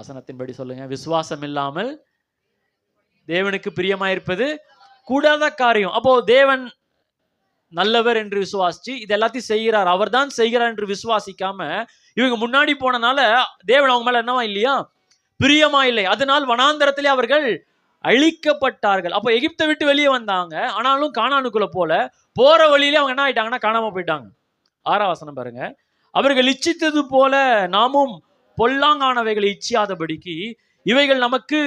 வசனத்தின்படி சொல்லுங்க. விசுவாசம் இல்லாமல் தேவனுக்கு பிரியமாயிருப்பது கூடாத காரியம். அப்போ தேவன் நல்லவர் என்று விசுவாசிச்சு இது எல்லாத்தையும் செய்கிறார், அவர் தான் செய்கிறார் என்று விசுவாசிக்காம இவங்க முன்னாடி போனனால தேவன் அவங்க மேல என்னவா இல்லையா, பிரியமா இல்லை. அதனால் வனாந்தரத்திலே அவர்கள் அழிக்கப்பட்டார்கள். அப்போ எகிப்தை விட்டு வெளியே வந்தாங்க, ஆனாலும் கானானுக்குள்ள போற வழியிலே அவங்க என்ன ஆயிட்டாங்கன்னா காணாம போயிட்டாங்க. 6ஆம் வசனம் பாருங்க. அவர்கள் இச்சித்தது போல நாமும் பொல்லாங்கானவைகளை இச்சியாதபடிக்கு இவைகள் நமக்கு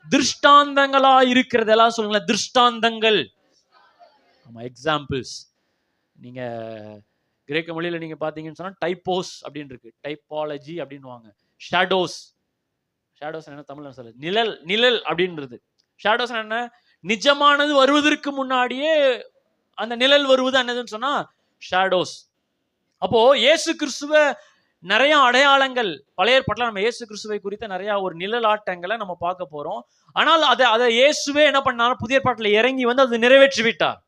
திருஷ்டாந்தங்களா இருக்கிறது. எல்லாம் சொல்லுங்களேன், திருஷ்டாந்தங்கள். ஆமா, எக்ஸாம்பிள்ஸ். நீங்க கிரேக்க மொழியில நீங்க பாத்தீங்கன்னு சொன்னா டைப்போஸ் அப்படின்னு இருக்கு, டைப்பாலஜி அப்படின்னுவாங்க. ஷேடோஸ், ஷேடோஸ் என்ன தமிழ்ல சொல்ல, நிழல், நிழல் அப்படின்றது. ஷேடோஸ் என்ன, நிஜமானது வருவதற்கு முன்னாடியே அந்த நிழல் வருவது என்னதுன்னு சொன்னா ஷேடோஸ். அப்போ இயேசு கிறிஸ்துவ நிறைய அடையாளங்கள் பழைய ஏற்பாட்டில் நம்ம இயேசு கிறிஸ்துவை குறித்த நிறைய ஒரு நிழலாட்டங்களை நம்ம பார்க்க போறோம். ஆனால் அதை இயேசுவே என்ன பண்ணாரு, புதிய ஏற்பாட்டில் இறங்கி வந்து அதை நிறைவேற்றி விட்டார்.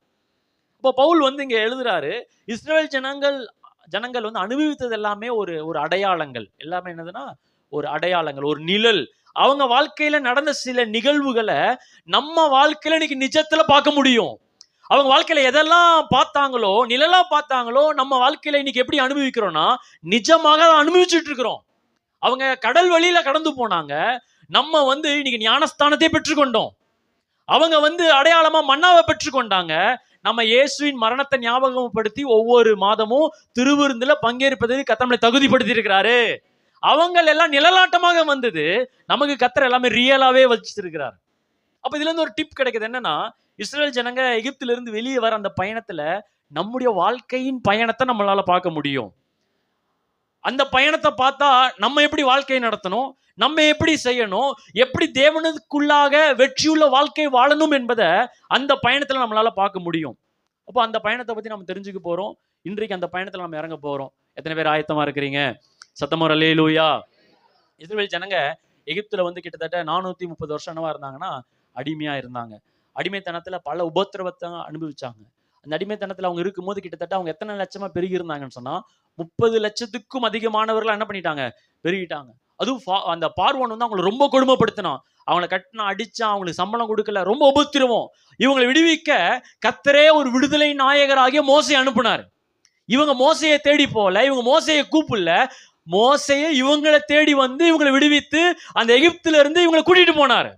இப்போ பவுல் வந்து இங்க எழுதுறாரு, இஸ்ரவேல் ஜனங்கள் வந்து அனுபவித்தது எல்லாமே ஒரு அடையாளங்கள். எல்லாமே என்னதுன்னா ஒரு அடையாளங்கள், ஒரு நிழல். அவங்க வாழ்க்கையில நடந்த சில நிகழ்வுகளை நம்ம வாழ்க்கையில இன்னைக்கு நிஜத்துல பார்க்க முடியும். அவங்க வாழ்க்கையில எதெல்லாம் பார்த்தாங்களோ, நிழலா பார்த்தாங்களோ, நம்ம வாழ்க்கையில இன்னைக்கு எப்படி அனுபவிக்கிறோம்னா நிஜமாக அனுபவிச்சுட்டு இருக்கிறோம். அவங்க கடல் வழியில கடந்து போனாங்க, நம்ம வந்து இன்னைக்கு ஞானஸ்தானத்தை பெற்றுக்கொண்டோம். அவங்க வந்து அடையாளமா மன்னாவை பெற்றுக்கொண்டாங்க, நம்ம இயேசுவின் மரணத்தை ஞாபகப்படுத்தி ஒவ்வொரு மாதமும் திருவிருந்துல பங்கேற்பதற்கு கர்த்தர் நம்மளை தகுதிப்படுத்தி இருக்கிறாரு. அவங்க எல்லாம் நிழலாட்டமாக வந்தது, நமக்கு கர்த்தர் எல்லாமே ரியலாவே வச்சிருக்கிறார். அப்ப இதுல இருந்து ஒரு டிப் கிடைக்குது. என்னன்னா, இஸ்ரேல் ஜனங்க எகிப்தில இருந்து வெளியே வர அந்த பயணத்துல நம்முடைய வாழ்க்கையின் பயணத்தை நம்மளால பார்க்க முடியும். அந்த பயணத்தை பார்த்தா நம்ம எப்படி வாழ்க்கையை நடத்தணும், நம்ம எப்படி செய்யணும், எப்படி தேவனுக்குள்ளாக வெற்றியுள்ள வாழ்க்கை வாழணும் என்பதை அந்த பயணத்துல நம்மளால பார்க்க முடியும். அப்போ அந்த பயணத்தை பத்தி நம்ம தெரிஞ்சுக்க போறோம். இன்றைக்கு அந்த பயணத்துல நம்ம இறங்க போறோம். எத்தனை பேர் ஆயத்தமா இருக்கிறீங்க? சத்தமா அல்லேலூயா. இஸ்ரவேல் ஜனங்க எகிப்துல வந்து கிட்டத்தட்ட 430 வருஷம் என்னவா இருந்தாங்கன்னா அடிமையா இருந்தாங்க. அடிமைத்தனத்துல பல உபத்திரவத்தை அனுபவிச்சாங்க. அந்த அடிமைத்தனத்துல அவங்க இருக்கும்போது கிட்டத்தட்ட அவங்க எத்தனை லட்சமா பெருகி இருந்தாங்கன்னு சொன்னா 30 லட்சத்துக்கும் அதிகமானவர்கள் என்ன பண்ணிட்டாங்க, பெருகிட்டாங்க. அதுவும் அந்த பார்வோன் வந்து அவங்களை ரொம்ப கொடுமைப்படுத்தினான். அவங்களை கட்டினா, அடிச்சான், அவங்களுக்கு சம்பளம் கொடுக்கல, ரொம்ப உபத்திரவம். இவங்களை விடுவிக்க கர்த்தரே ஒரு விடுதலை நாயகராகிய மோசையை அனுப்புனார். இவங்க மோசையை தேடி போல, இவங்க மோசையை கூப்பிடல, மோசையை இவங்களை தேடி வந்து இவங்களை விடுவித்து அந்த எகிப்துல இருந்து இவங்களை கூட்டிட்டு போனார்.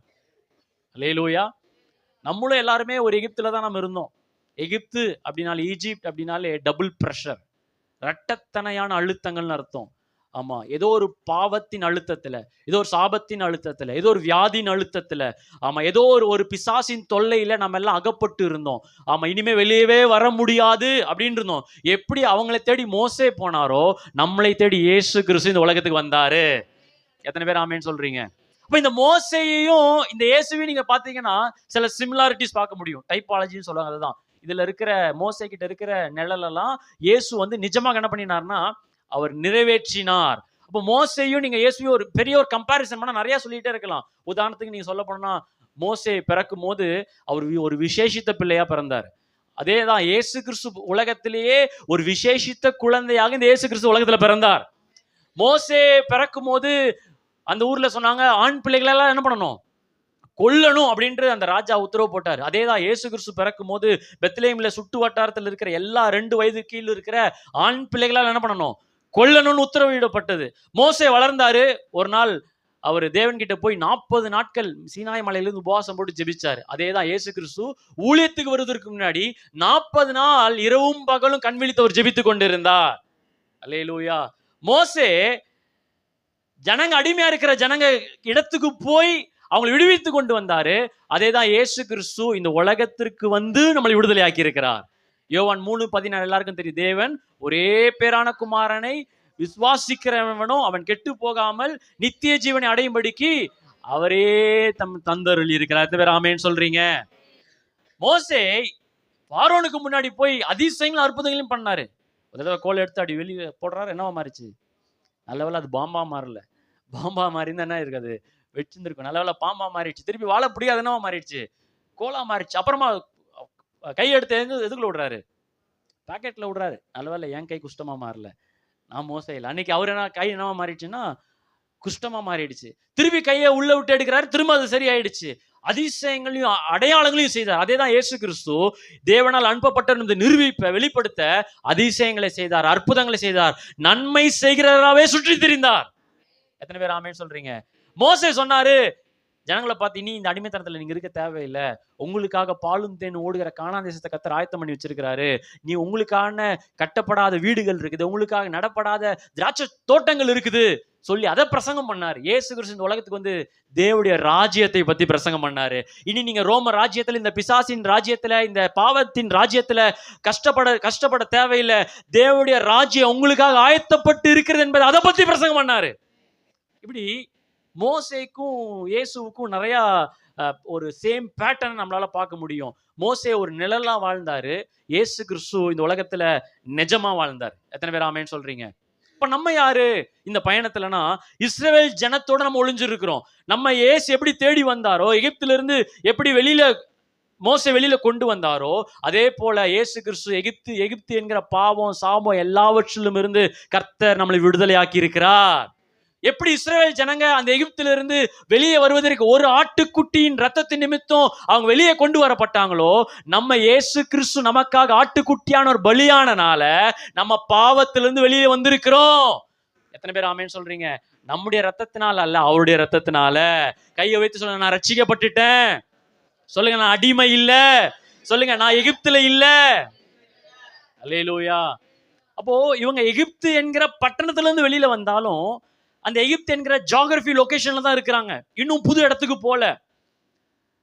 அல்லேலூயா. நம்மளும் எல்லாருமே ஒரு எகிப்துல தான் நம்ம இருந்தோம். எகிப்து அப்படின்னாலே, ஈஜிப்ட் அப்படின்னாலே டபுள் பிரஷர், இரட்டத்தனையான அழுத்தங்கள்னு அர்த்தம். ஆமா, ஏதோ ஒரு பாவத்தின் அழுத்தத்துல, ஏதோ ஒரு சாபத்தின் அழுத்தத்துல, ஏதோ ஒரு வியாதியின் அழுத்தத்துல, ஆமா, ஏதோ ஒரு பிசாசின் தொல்லையில நம்ம எல்லாம் அகப்பட்டு இருந்தோம். ஆமா, இனிமே வெளியவே வர முடியாது அப்படின்னு இருந்தோம். எப்படி அவங்களை தேடி மோசே போனாரோ, நம்மளை தேடி இயேசு கிறிஸ்து இந்த உலகத்துக்கு வந்தாரு. எத்தனை பேர் ஆமேன்னு சொல்றீங்க? அப்ப இந்த மோசையையும் இந்த இயேசுவையும் நீங்க பாத்தீங்கன்னா சில சிமிலாரிட்டிஸ் பார்க்க முடியும். டைப்பாலஜின்னு சொல்லுவாங்க. அதுதான் இதுல இருக்கிற மோசே கிட்ட இருக்கிற நிழல் எல்லாம் இயேசு வந்து நிஜமாக என்ன பண்ணினார்னா அவர் நிறைவேற்றினார். அப்போ மோசையும் நீங்க இயேசுவையும் ஒரு பெரிய ஒரு கம்பேரிசன் பண்ணா நிறைய சொல்லிட்டே இருக்கலாம். உதாரணத்துக்கு நீங்க சொல்ல போனா, மோசே பிறக்கும் போது அவர் ஒரு விசேஷித்த பிள்ளையா பிறந்தார். அதேதான் இயேசு கிறிஸ்து உலகத்திலேயே ஒரு விசேஷித்த குழந்தையாக இந்த இயேசு கிறிஸ்து உலகத்துல பிறந்தார். மோசே பிறக்கும் போது அந்த ஊர்ல சொன்னாங்க, ஆண் பிள்ளைகளெல்லாம் என்ன பண்ணணும், கொல்லணும் அப்படின்ட்டு அந்த ராஜா உத்தரவு போட்டார். அதேதான் இயேசு கிறிஸ்து பிறக்கும் போது பெத்லகேம்ல சுட்டு வட்டாரத்தில் இருக்கிற எல்லா 2 வயது கீழ் இருக்கிற ஆண் பிள்ளைகளால் என்ன பண்ணணும், கொல்லணும்னு உத்தரவிடப்பட்டது. மோசே வளர்ந்தாரு. ஒரு நாள் அவர் தேவன் கிட்ட போய் 40 நாட்கள் சீனாய் மலையிலிருந்து உபவாசம் போட்டு ஜெபிச்சாரு. அதேதான் இயேசு கிறிஸ்து ஊழியத்துக்கு வருவதற்கு முன்னாடி 40 நாள் இரவும் பகலும் கண் விழித்தவர் ஜெபித்து கொண்டிருந்தார். அல்லேலூயா. மோசே ஜனங்க அடிமையா இருக்கிற ஜனங்க இடத்துக்கு போய் அவங்களை விடுவித்து கொண்டு வந்தாரு. அதேதான் இயேசு கிறிஸ்து இந்த உலகத்திற்கு வந்து நம்மளை விடுதலை ஆக்கி இருக்கிறார். யோவான் 3:14 எல்லாருக்கும் தெரியும். தேவன் ஒரே பேரான குமாரனை விசுவாசிக்கிறவனும் அவன் கெட்டு போகாமல் நித்திய ஜீவனை அடையும்படிக்கு அவரே தந்தருளி இருக்கிறார். எத்தனை பேர் ஆமேன்னு சொல்றீங்க? மோசே பார்வோனுக்கு முன்னாடி போய் அதிசயங்களும் அற்புதங்களையும் பண்ணாரு. ஒரு தடவை கோல் எடுத்து அடி வெளியே போடுறாரு. என்னவா மாறிச்சு? நல்லவேளை அது பாம்பா மாறல. பாம்பா மாறினா என்ன இருக்காது, வச்சிருந்திருக்கும். நல்லவேளை பாம்பா மாறிடுச்சு. திருப்பி வாழ முடியாது, என்னவா மாறிடுச்சு, கோலா மாறிடுச்சு. அப்புறமா கை எடுத்து எதுக்குள்ள விடுறாரு, பாக்கெட்ல விடுறாரு. நல்லவேளை என் கை குஷ்டமா மாறல, நான் மோசையில். அன்னைக்கு அவர் என்ன கை என்னவா மாறிடுச்சுன்னா குஷ்டமா மாறிடுச்சு. திருப்பி கையை உள்ள விட்டு எடுக்கிறாரு, திரும்ப அது சரியாயிடுச்சு. அதிசயங்களையும் அடையாளங்களையும் செய்தார். அதேதான் இயேசு கிறிஸ்து தேவனால் அனுப்பப்பட்ட நிரூபிப்ப வெளிப்படுத்த அதிசயங்களை செய்தார், அற்புதங்களை செய்தார், நன்மை செய்கிறவராகவே சுற்றி திரிந்தார். எத்தனை பேர் ஆமென் சொல்றீங்க? மோசே சொன்னாரு, ஜனங்களை பார்த்து, நீ இந்த அடிமைத்தனத்துல நீங்க இருக்க தேவையில்லை, உங்களுக்காக பாலும் தேன் ஓடுகிற கானான் தேசத்தை கர்த்தர் ஆயத்தம் பண்ணி வச்சிருக்கிறாரு, நீ உங்களுக்கான கட்டப்படாத வீடுகள் இருக்குது, உங்களுக்காக நடப்படாத திராட்சை தோட்டங்கள் இருக்குது சொல்லி அதை பிரசங்கம் பண்ணாரு. இயேசு கிறிஸ்து இந்த உலகத்துக்கு வந்து தேவனுடைய ராஜ்யத்தை பத்தி பிரசங்கம் பண்ணாரு. இனி நீங்க ரோம ராஜ்யத்துல, இந்த பிசாசின் ராஜ்யத்துல, இந்த பாவத்தின் ராஜ்யத்துல கஷ்டப்பட தேவையில்லை, தேவனுடைய ராஜ்யம் உங்களுக்காக ஆயத்தப்பட்டு இருக்கிறது என்பதை அதை பத்தி பிரசங்கம் பண்ணாரு. இப்படி மோசேக்கும் இயேசுவுக்கும் நிறைய ஒரு சேம் பேட்டர்ன் நம்மளால பார்க்க முடியும். மோசே ஒரு நிழலா வாழ்ந்தாரு, இயேசு கிறிஸ்து இந்த உலகத்துல நிஜமா வாழ்ந்தார். எத்தனை பேர் ஆமென் சொல்றீங்க? இப்ப நம்ம யாரு இந்த பயணத்துலனா, இஸ்ரவேல் ஜனத்தோட நம்ம ஒளிஞ்சிருக்கிறோம். நம்ம இயேசு எப்படி தேடி வந்தாரோ, எகிப்தில இருந்து எப்படி மோசே வெளியில கொண்டு வந்தாரோ, அதே போல இயேசு கிறிஸ்து எகிப்து என்கிற பாவம், சாபம் எல்லாவற்றிலும் இருந்து கர்த்தர் நம்மளை விடுதலையாக்கி இருக்கிறார். எப்படி இஸ்ரவேல் ஜனங்க அந்த எகிப்தில இருந்து வெளியே வருவதற்கு ஒரு ஆட்டுக்குட்டியின் ரத்தத்தின் நிமித்தம் அவங்க வெளியே கொண்டு வரப்பட்டாங்களோ, நம்ம இயேசு கிறிஸ்து நமக்காக ஆட்டுக்குட்டியான ஒரு பலியானனால நம்ம பாவத்திலிருந்து வெளியே வந்திருக்கிறோம். எத்தனை பேர் ஆமென் சொல்றீங்க? நம்முடைய ரத்தத்தினால அல்ல, அவருடைய ரத்தத்தினால. கையை வைத்து சொல்லுங்க, நான் ரட்சிக்கப்பட்டுட்டேன். சொல்லுங்க, நான் அடிமை இல்ல. சொல்லுங்க, நான் எகிப்துல இல்ல. அல்லேலூயா. அப்போ இவங்க எகிப்து என்கிற பட்டணத்துல இருந்து வெளியில வந்தாலும் அந்த எகிப்து என்கிற ஜியோகிராபி லொகேஷன்ல தான் இருக்கிறாங்க. இன்னும் புது இடத்துக்கு போல.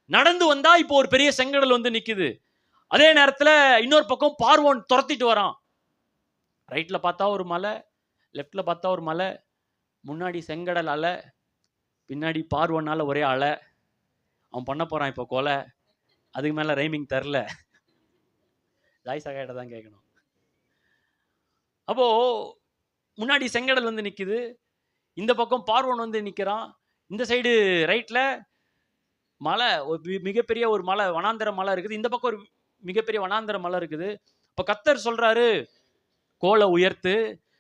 நடந்து வந்தா இப்போ ஒரு பெரிய செங்கடல் வந்து நிக்குது. அதே நேரத்துல இன்னொரு பக்கம் பார்வோன் துரத்திட்டு வரான். ரைட்ல பார்த்தா ஒரு மலை, லெப்ட்ல பார்த்தா ஒரு மலை, முன்னாடி செங்கடல் அலை, பின்னாடி பார்வோனால ஒரே அலை. அவன் பண்ண போறான் இப்போ கொலை. அதுக்கு மேல ரைமிங் தரல, ஜாய் சகாயிட்ட தான் கேட்கணும். அப்போ முன்னாடி செங்கடல் வந்து நிக்குது, இந்த பக்கம் பார்வோன் வந்து நிக்கிறான். இந்த சைடு ரைட்ல மலை, மிகப்பெரிய ஒரு மலை, வனாந்தர மலை இருக்குது. இந்த பக்கம் ஒரு மிகப்பெரிய வனாந்தர மலை இருக்குது. இப்ப கர்த்தர் சொல்றாரு, கோலை உயர்த்து,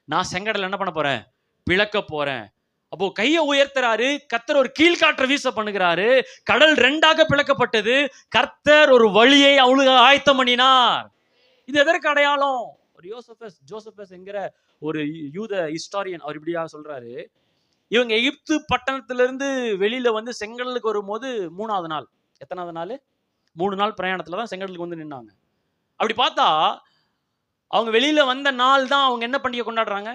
நான் செங்கடல் என்ன பண்ண போறேன்? பிளக்க போறேன். அப்போ கையை உயர்த்துறாரு, கர்த்தர் ஒரு கீழ்காற்ற வீச பண்ணுகிறாரு, கடல் ரெண்டாக பிளக்கப்பட்டது. கர்த்தர் ஒரு வழியை அவளுக்கு ஆயத்தம் பண்ணினார். இது எதற்கு அடையாளம்? ஒரு ஜோசபஸ் என்கிற ஒரு யூத ஹிஸ்டாரியன் அவர் இப்படியா சொல்றாரு, இவங்க எகிப்து பட்டணத்திலிருந்து வெளியில வந்து செங்கடலுக்கு வரும்போது 3வது நாள், எத்தனாவது நாள்? 3 நாள் பிரயாணத்துல தான் செங்கடலுக்கு வந்து நின்னாங்க. அப்படி பார்த்தா அவங்க வெளியில வந்த நாள் தான் அவங்க என்ன பண்டிகை கொண்டாடுறாங்க?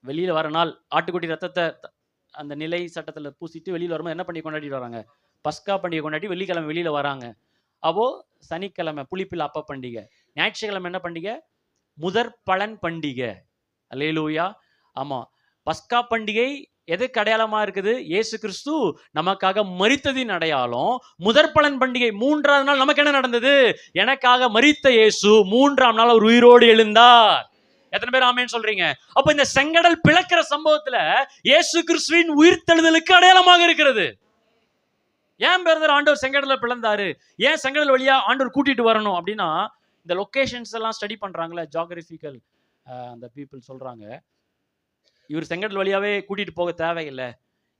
வெளியில வர நாள். ஆட்டுக்குட்டி ரத்தத்தை அந்த நிலை சட்டத்துல பூசிட்டு வெளியில வரும்போது என்ன பண்டிகை கொண்டாடிட்டு வராங்க? பஸ்கா பண்டிகை கொண்டாடி வெள்ளிக்கிழமை வெளியில வராங்க. அப்போ சனிக்கிழமை புளிப்பில் அப்ப பண்டிகை, ஞாயிற்றுக்கிழமை என்ன பண்டிகை? முதற் பலன் பண்டிகை. அல்லேலூயா. ஆமா, பஸ்கா பண்டிகை எதுக்கு அடையாளமா இருக்குது? இயேசு கிறிஸ்து நமக்காக மரித்ததின் அடையாளம். முதற் பலன் பண்டிகை 3வது நாள் நமக்கு என்ன நடந்தது? எனக்காக மரித்த இயேசு 3ஆம் நாள் ஒரு உயிரோடு எழுந்தார். எத்தனை பேர் ஆமென் சொல்றீங்க? அப்ப இந்த செங்கடல் பிளக்கிற சம்பவத்துல இயேசு கிறிஸ்துவின் உயிர்த்தெழுதலுக்கு அடையாளமாக இருக்கிறது. ஏன் பிரதர் ஆண்டவர் செங்கடல பிளந்தாரு? ஏன் செங்கடல் வழியா ஆண்டவர் கூட்டிட்டு வரணும் அப்படின்னா, இந்த லொகேஷன்ஸ் எல்லாம் ஸ்டடி பண்றாங்களே ஜியோகிராபிக்கல் அந்த பீப்புள் சொல்றாங்க, இவர் செங்கடல் வழியாவே கூட்டிட்டு போக தேவையில்லை,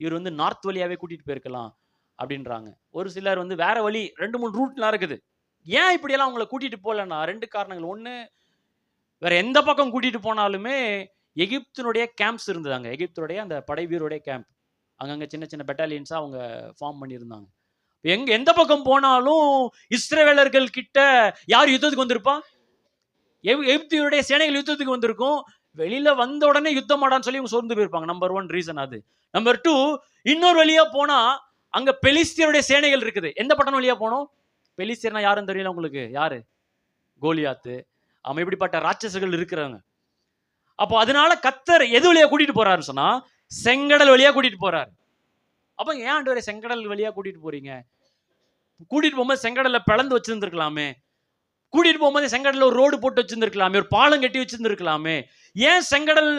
இவர் வந்து நார்த் வழியாவே கூட்டிட்டு போயிருக்கலாம் அப்படின்றாங்க. ஒரு சிலர் வந்து வேற வழி 2-3 ரூட்லாம் இருக்குது. ஏன் இப்படியெல்லாம் அவங்களை கூட்டிட்டு போகலன்னா 2 காரணங்கள். ஒன்று, வேற எந்த பக்கம் கூட்டிட்டு போனாலுமே எகிப்தினுடைய கேம்ப்ஸ் இருந்ததாங்க. எகிப்துடைய அந்த படை வீரருடைய கேம்ப் அங்கங்க சின்ன சின்ன பெட்டாலியன்ஸா அவங்க ஃபார்ம் பண்ணியிருந்தாங்க. எந்த பக்கம் போனாலும் இஸ்ரவேலர்கள் கிட்ட யார் யுத்தத்துக்கு வந்திருப்பா? எகிப்தியருடைய சேனைகள் யுத்தத்துக்கு வந்திருக்கும். வெளியில வந்த உடனே யுத்தம் மாடான்னு சொல்லி இவங்க சோர்ந்து போயிருப்பாங்க. நம்பர் 1 ரீசன் அது. நம்பர் 2, இன்னொரு வழியா போனா அங்க பெலிஸ்தியருடைய சேனைகள் இருக்குது. எந்த பட்டம் வழியா போனோம்? பெலிஸ்தியர்னா யாருன்னு தெரியல உங்களுக்கு? யாரு? கோலியாத்து. அவன் இப்படிப்பட்ட ராட்சசர்கள் இருக்கிறாங்க. அப்போ அதனால கர்த்தர் எது வழியா கூட்டிட்டு போறாருன்னு சொன்னா செங்கடல் வழியா கூட்டிட்டு போறாரு. அப்ப ஏன் ஆண்டவரே செங்கடல் வழியா கூட்டிட்டு போறீங்க? கூட்டிட்டு போகும்போது செங்கடல்ல பிளந்து வச்சிருந்திருக்கலாமே, கூட்டிட்டு போகும்போது செங்கடல்ல ஒரு ரோடு போட்டு வச்சிருந்திருக்கலாமே, ஒரு பாலம் கட்டி வச்சிருந்திருக்கலாமே. ஏன் செங்கடல்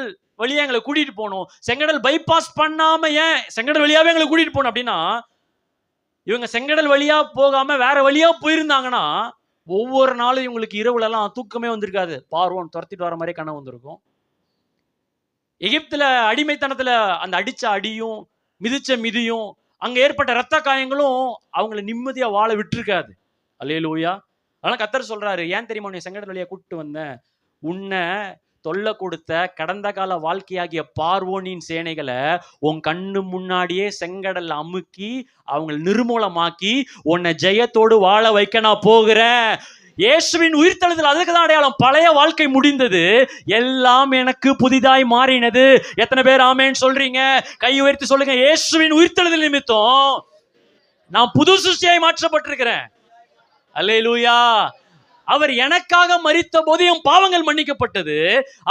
வழியா எங்களை கூட்டிட்டு போகணும்? செங்கடல் பைபாஸ் பண்ணாம ஏன் செங்கடல் வழியாவே எங்களை கூட்டிட்டு போகணும்? அப்படின்னா, இவங்க செங்கடல் வழியா போகாம வேற வழியா போயிருந்தாங்கன்னா ஒவ்வொரு நாளும் இவங்களுக்கு இரவுல எல்லாம் தூக்கமே வந்திருக்காது. பார்வோன் துரத்திட்டு வர மாதிரி கனவு வந்திருக்கும். எகிப்துல அடிமைத்தனத்துல அந்த அடிச்ச அடியும் மிதிச்ச மிதியும் அங்க ஏற்பட்ட ரத்த காயங்களும் அவங்கள நிம்மதியா வாழ விட்டுருக்காது. அல்லேலூயா. அதனால கர்த்தர் சொல்றாரு, ஏன் தெரியுமா உன்னை செங்கடல் வழியா கூப்பிட்டு வந்தேன்? உன்னை தொல்லை கொடுத்த கடந்த கால வாழ்க்கையாகிய பார்வோனின் சேனைகளை உன் கண்ணு முன்னாடியே செங்கடல் அமுக்கி அவங்களை நிர்மூலமாக்கி உன்னை ஜெயத்தோடு வாழ வைக்க நான் போகிறேன். இயேசுவின் உயிர்த்தெழுதல் அதுக்கு தான் அடையாளம். பழைய வாழ்க்கை முடிந்தது, எல்லாம் எனக்கு புதிதாய் மாறினது. எத்தனை பேர் ஆமேன்னு சொல்றீங்க? கை உயர்த்தி சொல்லுங்க. இயேசுவின் உயிர்த்தெழுதல் நிமித்தம் நான் புது சிருஷ்டியாய் மாற்றப்பட்டிருக்கிறேன். அல்லேலூயா. அவர் எனக்காக மரித்த போது என் பாவங்கள் மன்னிக்கப்பட்டது.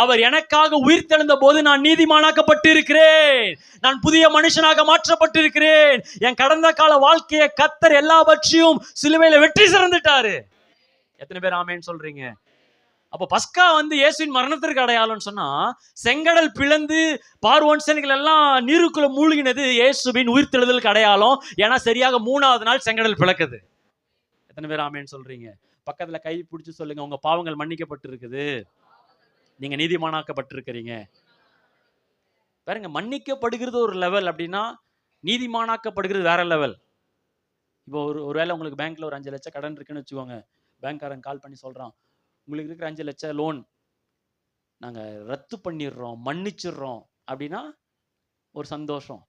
அவர் எனக்காக உயிர்த்தெழுந்த போது நான் நீதிமானாக்கப்பட்டிருக்கிறேன். நான் புதிய மனுஷனாக மாற்றப்பட்டிருக்கிறேன். என் கடந்த கால வாழ்க்கையை கர்த்தர் எல்லாவற்றையும் சிலுவையில வெற்றி சிறந்துட்டாரு. எத்தனை பேர் ஆமேன்னு சொல்றீங்க? அப்ப பஸ்கா இயேசுவின் மரணத்திற்கு அடையாளம்னு சொன்னா, செங்கடல் பிளந்து பார்வோன் சேனைகள் எல்லாம் நீருக்குள்ள மூழ்கினது இயேசுவின் உயிர்த்தெழுதலுக்கு அடையாளம். ஏன்னா சரியாக 3வது நாள் செங்கடல் பிளக்குது. எத்தனை பேர் ஆமேன்னு சொல்றீங்க? பக்கத்துல கை பிடிச்சு சொல்லுங்க, உங்க பாவங்கள் மன்னிக்கப்பட்டிருக்குது, நீங்க நீதிமானாக்கப்பட்டிருக்கிறீங்க. பாருங்க, மன்னிக்கப்படுகிறது ஒரு லெவல் அப்படின்னா நீதிமானாக்கப்படுகிறது வேற லெவல். இப்போ ஒருவேளை உங்களுக்கு பேங்க்ல ஒரு 5 லட்சம் கடன் இருக்குன்னு வச்சுக்கோங்க. பேங்க்காரன் கால் பண்ணி சொல்றான், உங்களுக்கு இருக்கிற 5 லட்சம் லோன் நாங்க ரத்து பண்ணிடுறோம், மன்னிச்சிடுறோம் அப்படின்னா ஒரு சந்தோஷம்.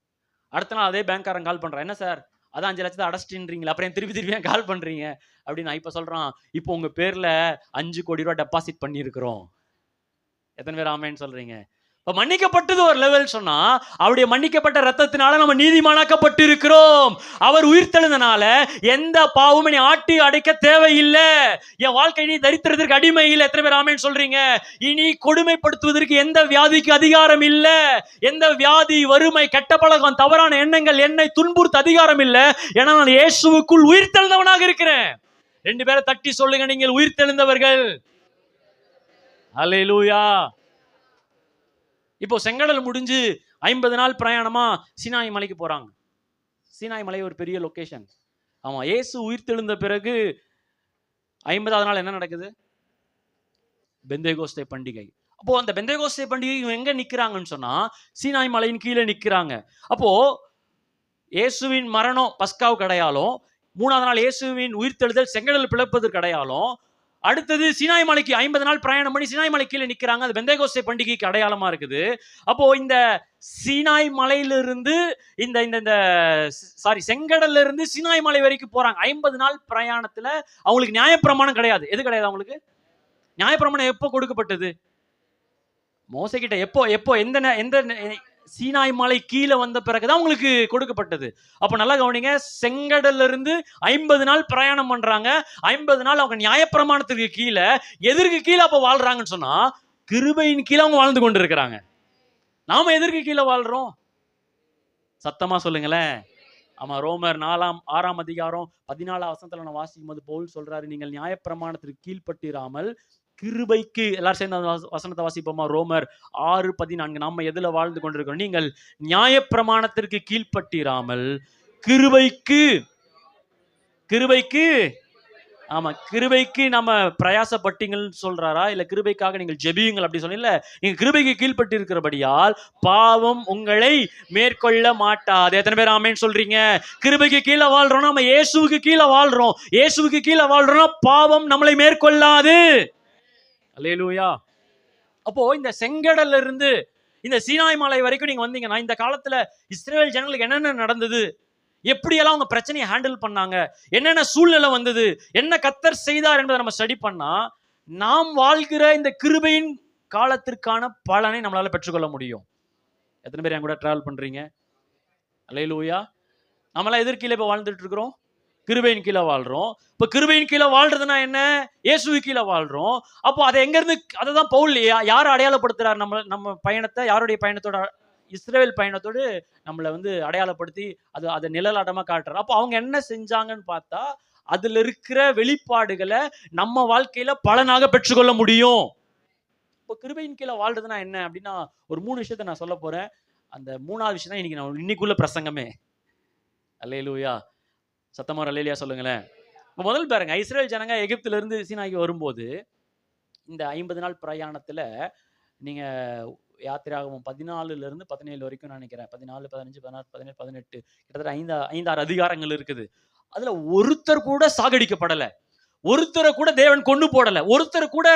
அடுத்த நாள் அதே பேங்க்காரன் கால் பண்றான், என்ன சார் அதான் 5 லட்சத்தை அடைச்சிட்டீங்களா, அப்புறம் திருப்பி கால் பண்றீங்க அப்படின்னு. இப்ப சொல்றான், இப்போ உங்க பேர்ல 5 கோடி ரூபாய் டெபாசிட் பண்ணியிருக்கிறோம். எத்தனை பேர் ஆமேன்னு சொல்றீங்க? இப்ப மன்னிக்கப்பட்டது ஒரு லெவல் சொன்னா, அவருடைய மன்னிக்கப்பட்ட ரத்தத்தினால நம்ம நீதிமானாக்கப்பட்டு இருக்கிறோம். அவர் உயிர்த்தெழுந்தனால எந்த பாவமும் நீ ஆட்டி அடைக்க தேவையில்லை. என் வாழ்க்கை நீ தரித்திரத்திற்கு அடிமை இல்லை. எத்தனை பேர் ஆமேன்னு சொல்றீங்க? இனி கொடுமைப்படுத்துவதற்கு எந்த வியாதிக்கு அதிகாரம் இல்லை. எந்த வியாதி, வறுமை, கெட்ட பழக்கம், தவறான எண்ணங்கள் என்னை துன்புறுத்த அதிகாரம் இல்லை. ஏன்னா நான் இயேசுவுக்குள் உயிர்த்தெழுந்தவனாக இருக்கிறேன். 2 பேரை தட்டி சொல்லுங்க, நீங்கள் உயிர்த்தெழுந்தவர்கள். அல்லேலூயா. இப்போ செங்கடல் முடிஞ்சு 50 நாள் பிரயாணமா சீனாய் மலைக்கு போறாங்க. சீனாய் மலை ஒரு பெரிய லொகேஷன். ஆமா, இயேசு உயிர்த்தெழுந்த பிறகு 50வது நாள் என்ன நடக்குது? பெந்தேகோஸ்தே பண்டிகை. அப்போ அந்த பெந்தேகோஸ்தே பண்டிகை எங்க நிக்கிறாங்கன்னு சொன்னா, சீனாய் மலையின் கீழே நிக்கிறாங்க. அப்போ இயேசுவின் மரணம் பஸ்காவுக்கு அடையாளம், 3வது நாள் இயேசுவின் உயிர்த்தெழுதல் செங்கடல் பிளப்பதற்கு அடையாளம். அடுத்தது சீனாய் மலைக்கு 50 நாள் பிரயாணம் பண்ணி சீனாய் மலை கீழே நிக்கிறாங்க. அது பெந்தேகோஸ்தே பண்டிகைக்கு அடையாளமா இருக்குது. அப்போ இந்த சீனாய் மலையிலிருந்து செங்கடல்ல இருந்து சீனாய் மலை வரைக்கும் போறாங்க. 50 நாள் பிரயாணத்துல அவங்களுக்கு நியாயப்பிரமாணம் கிடையாது. எது கிடையாது அவங்களுக்கு? நியாயப்பிரமாணம் எப்போ கொடுக்கப்பட்டது? மோசே கிட்ட. எப்போ எந்த சீனாய் மலை கீழே வந்த பிறகுதான் உங்களுக்கு கொடுக்கப்பட்டது. அப்ப நல்லா கவனிங்க, செங்கடல்ல இருந்து 50 நாள் பிரயாணம் பண்றாங்க. 50 நாள் அவங்க நியாயப்பிரமாணத்துக்கு கீழே, எதற்கு கீழே அப்ப வாழ்றாங்கன்னு சொன்னா, கிருபையின் கீழே அவங்க வாழ்ந்து கொண்டு இருக்கிறாங்க. நாம எதற்கு கீழே வாழ்றோம்? சத்தமா சொல்லுங்களேன். ஆமா, ரோமர் 6ஆம் அதிகாரம் 14ஆம் வசனத்துல நான் வாசிக்கும் போது பவுல் சொல்றாரு, நீங்கள் நியாயப்பிரமாணத்திற்கு கீழ்ப்பட்டிராமல் கிருபைக்கு, எல்லாரும் சேர்ந்து வசனத்தை வாசிப்போமா? ரோமர் 6:14. நாம எதுல வாழ்ந்து கொண்டிருக்கிறோம்? நீங்கள் நியாயப்பிரமாணத்திற்கு கீழ்ப்பட்டிராமல் கிருபைக்கு ஆமா, கிருபைக்கு நம்ம பிரயாசப்பட்டீங்கன்னு சொல்றாரா, இல்ல கிருபைக்காக நீங்கள் ஜெபியுங்கள் அப்படி சொன்னீங்க? நீங்க கிருபைக்கு கீழ்பட்டு இருக்கிறபடியால் பாவம் உங்களை மேற்கொள்ள மாட்டாது. எத்தனை பேர் ஆமேன்னு சொல்றீங்க? கிருபைக்கு கீழே வாழ்றோம், நம்ம இயேசுவுக்கு கீழே வாழ்றோம். இயேசுவுக்கு கீழே வாழ்றோம்னா பாவம் நம்மளை மேற்கொள்ளாது. அல்லேலூயா. அப்போ இந்த செங்கடல்ல இருந்து இந்த சீனாய் மலை வரைக்கும் நீங்க வந்தீங்கன்னா, இந்த காலத்துல இஸ்ரேல் ஜனங்களுக்கு என்னென்ன நடந்தது, எப்படியெல்லாம் அவங்க பிரச்சனையை ஹேண்டில் பண்ணாங்க, என்னென்ன சூழ்நிலை வந்தது, என்ன கர்த்தர் செய்தார் என்பதை நம்ம ஸ்டடி பண்ணா, நாம் வாழ்கிற இந்த கிருபையின் காலத்திற்கான பலனை நம்மளால பெற்றுக்கொள்ள முடியும். எத்தனை பேர் என் கூட டிராவல் பண்றீங்க? அல்லேலூயா. நம்மளாம் எதற்கு இப்ப வாழ்ந்துட்டு இருக்கிறோம்? கிருபையின் கீழே வாழ்றோம். இப்ப கிருபையின் கீழே வாழ்றதுன்னா என்ன? இயேசுவு கீழே வாழ்றோம். அப்போ அதை எங்க இருந்து, அதை தான் பவுல் யாரை அடையாளப்படுத்துறாரு? நம்ம பயணத்தை, யாருடைய பயணத்தோட? இஸ்ரேல் பயணத்தோடு நம்மளை அடையாளப்படுத்தி அதை நிழலாட்டமா காட்டுறாரு. அப்போ அவங்க என்ன செஞ்சாங்கன்னு பார்த்தா, அதுல இருக்கிற வெளிப்பாடுகளை நம்ம வாழ்க்கையில பலனாக பெற்றுக்கொள்ள முடியும். இப்போ கிருபையின் கீழே வாழ்றதுன்னா என்ன அப்படின்னா, ஒரு 3 விஷயத்தை நான் சொல்ல போறேன். அந்த 3வது விஷயம் தான் இன்னைக்குள்ள பிரசங்கமே. அல்லேலூயா. சத்தமா அல்லேலூயா சொல்லுங்களேன். இப்போ முதல் பாருங்க, இஸ்ரேல் ஜனங்க எகிப்துல இருந்து சீனாய்க்கு வரும்போது, இந்த 50 நாள் பிரயாணத்துல நீங்க யாத்திராகமம் 14 17 வரைக்கும் நினைக்கிறேன். 14, 15, 16, 17, 18 கிட்டத்தட்ட 5-6 அதிகாரங்கள் இருக்குது. அதுல ஒருத்தர் கூட சாகடிக்கப்படல, ஒருத்தரை கூட தேவன் கொண்டு போடல, ஒருத்தர் கூட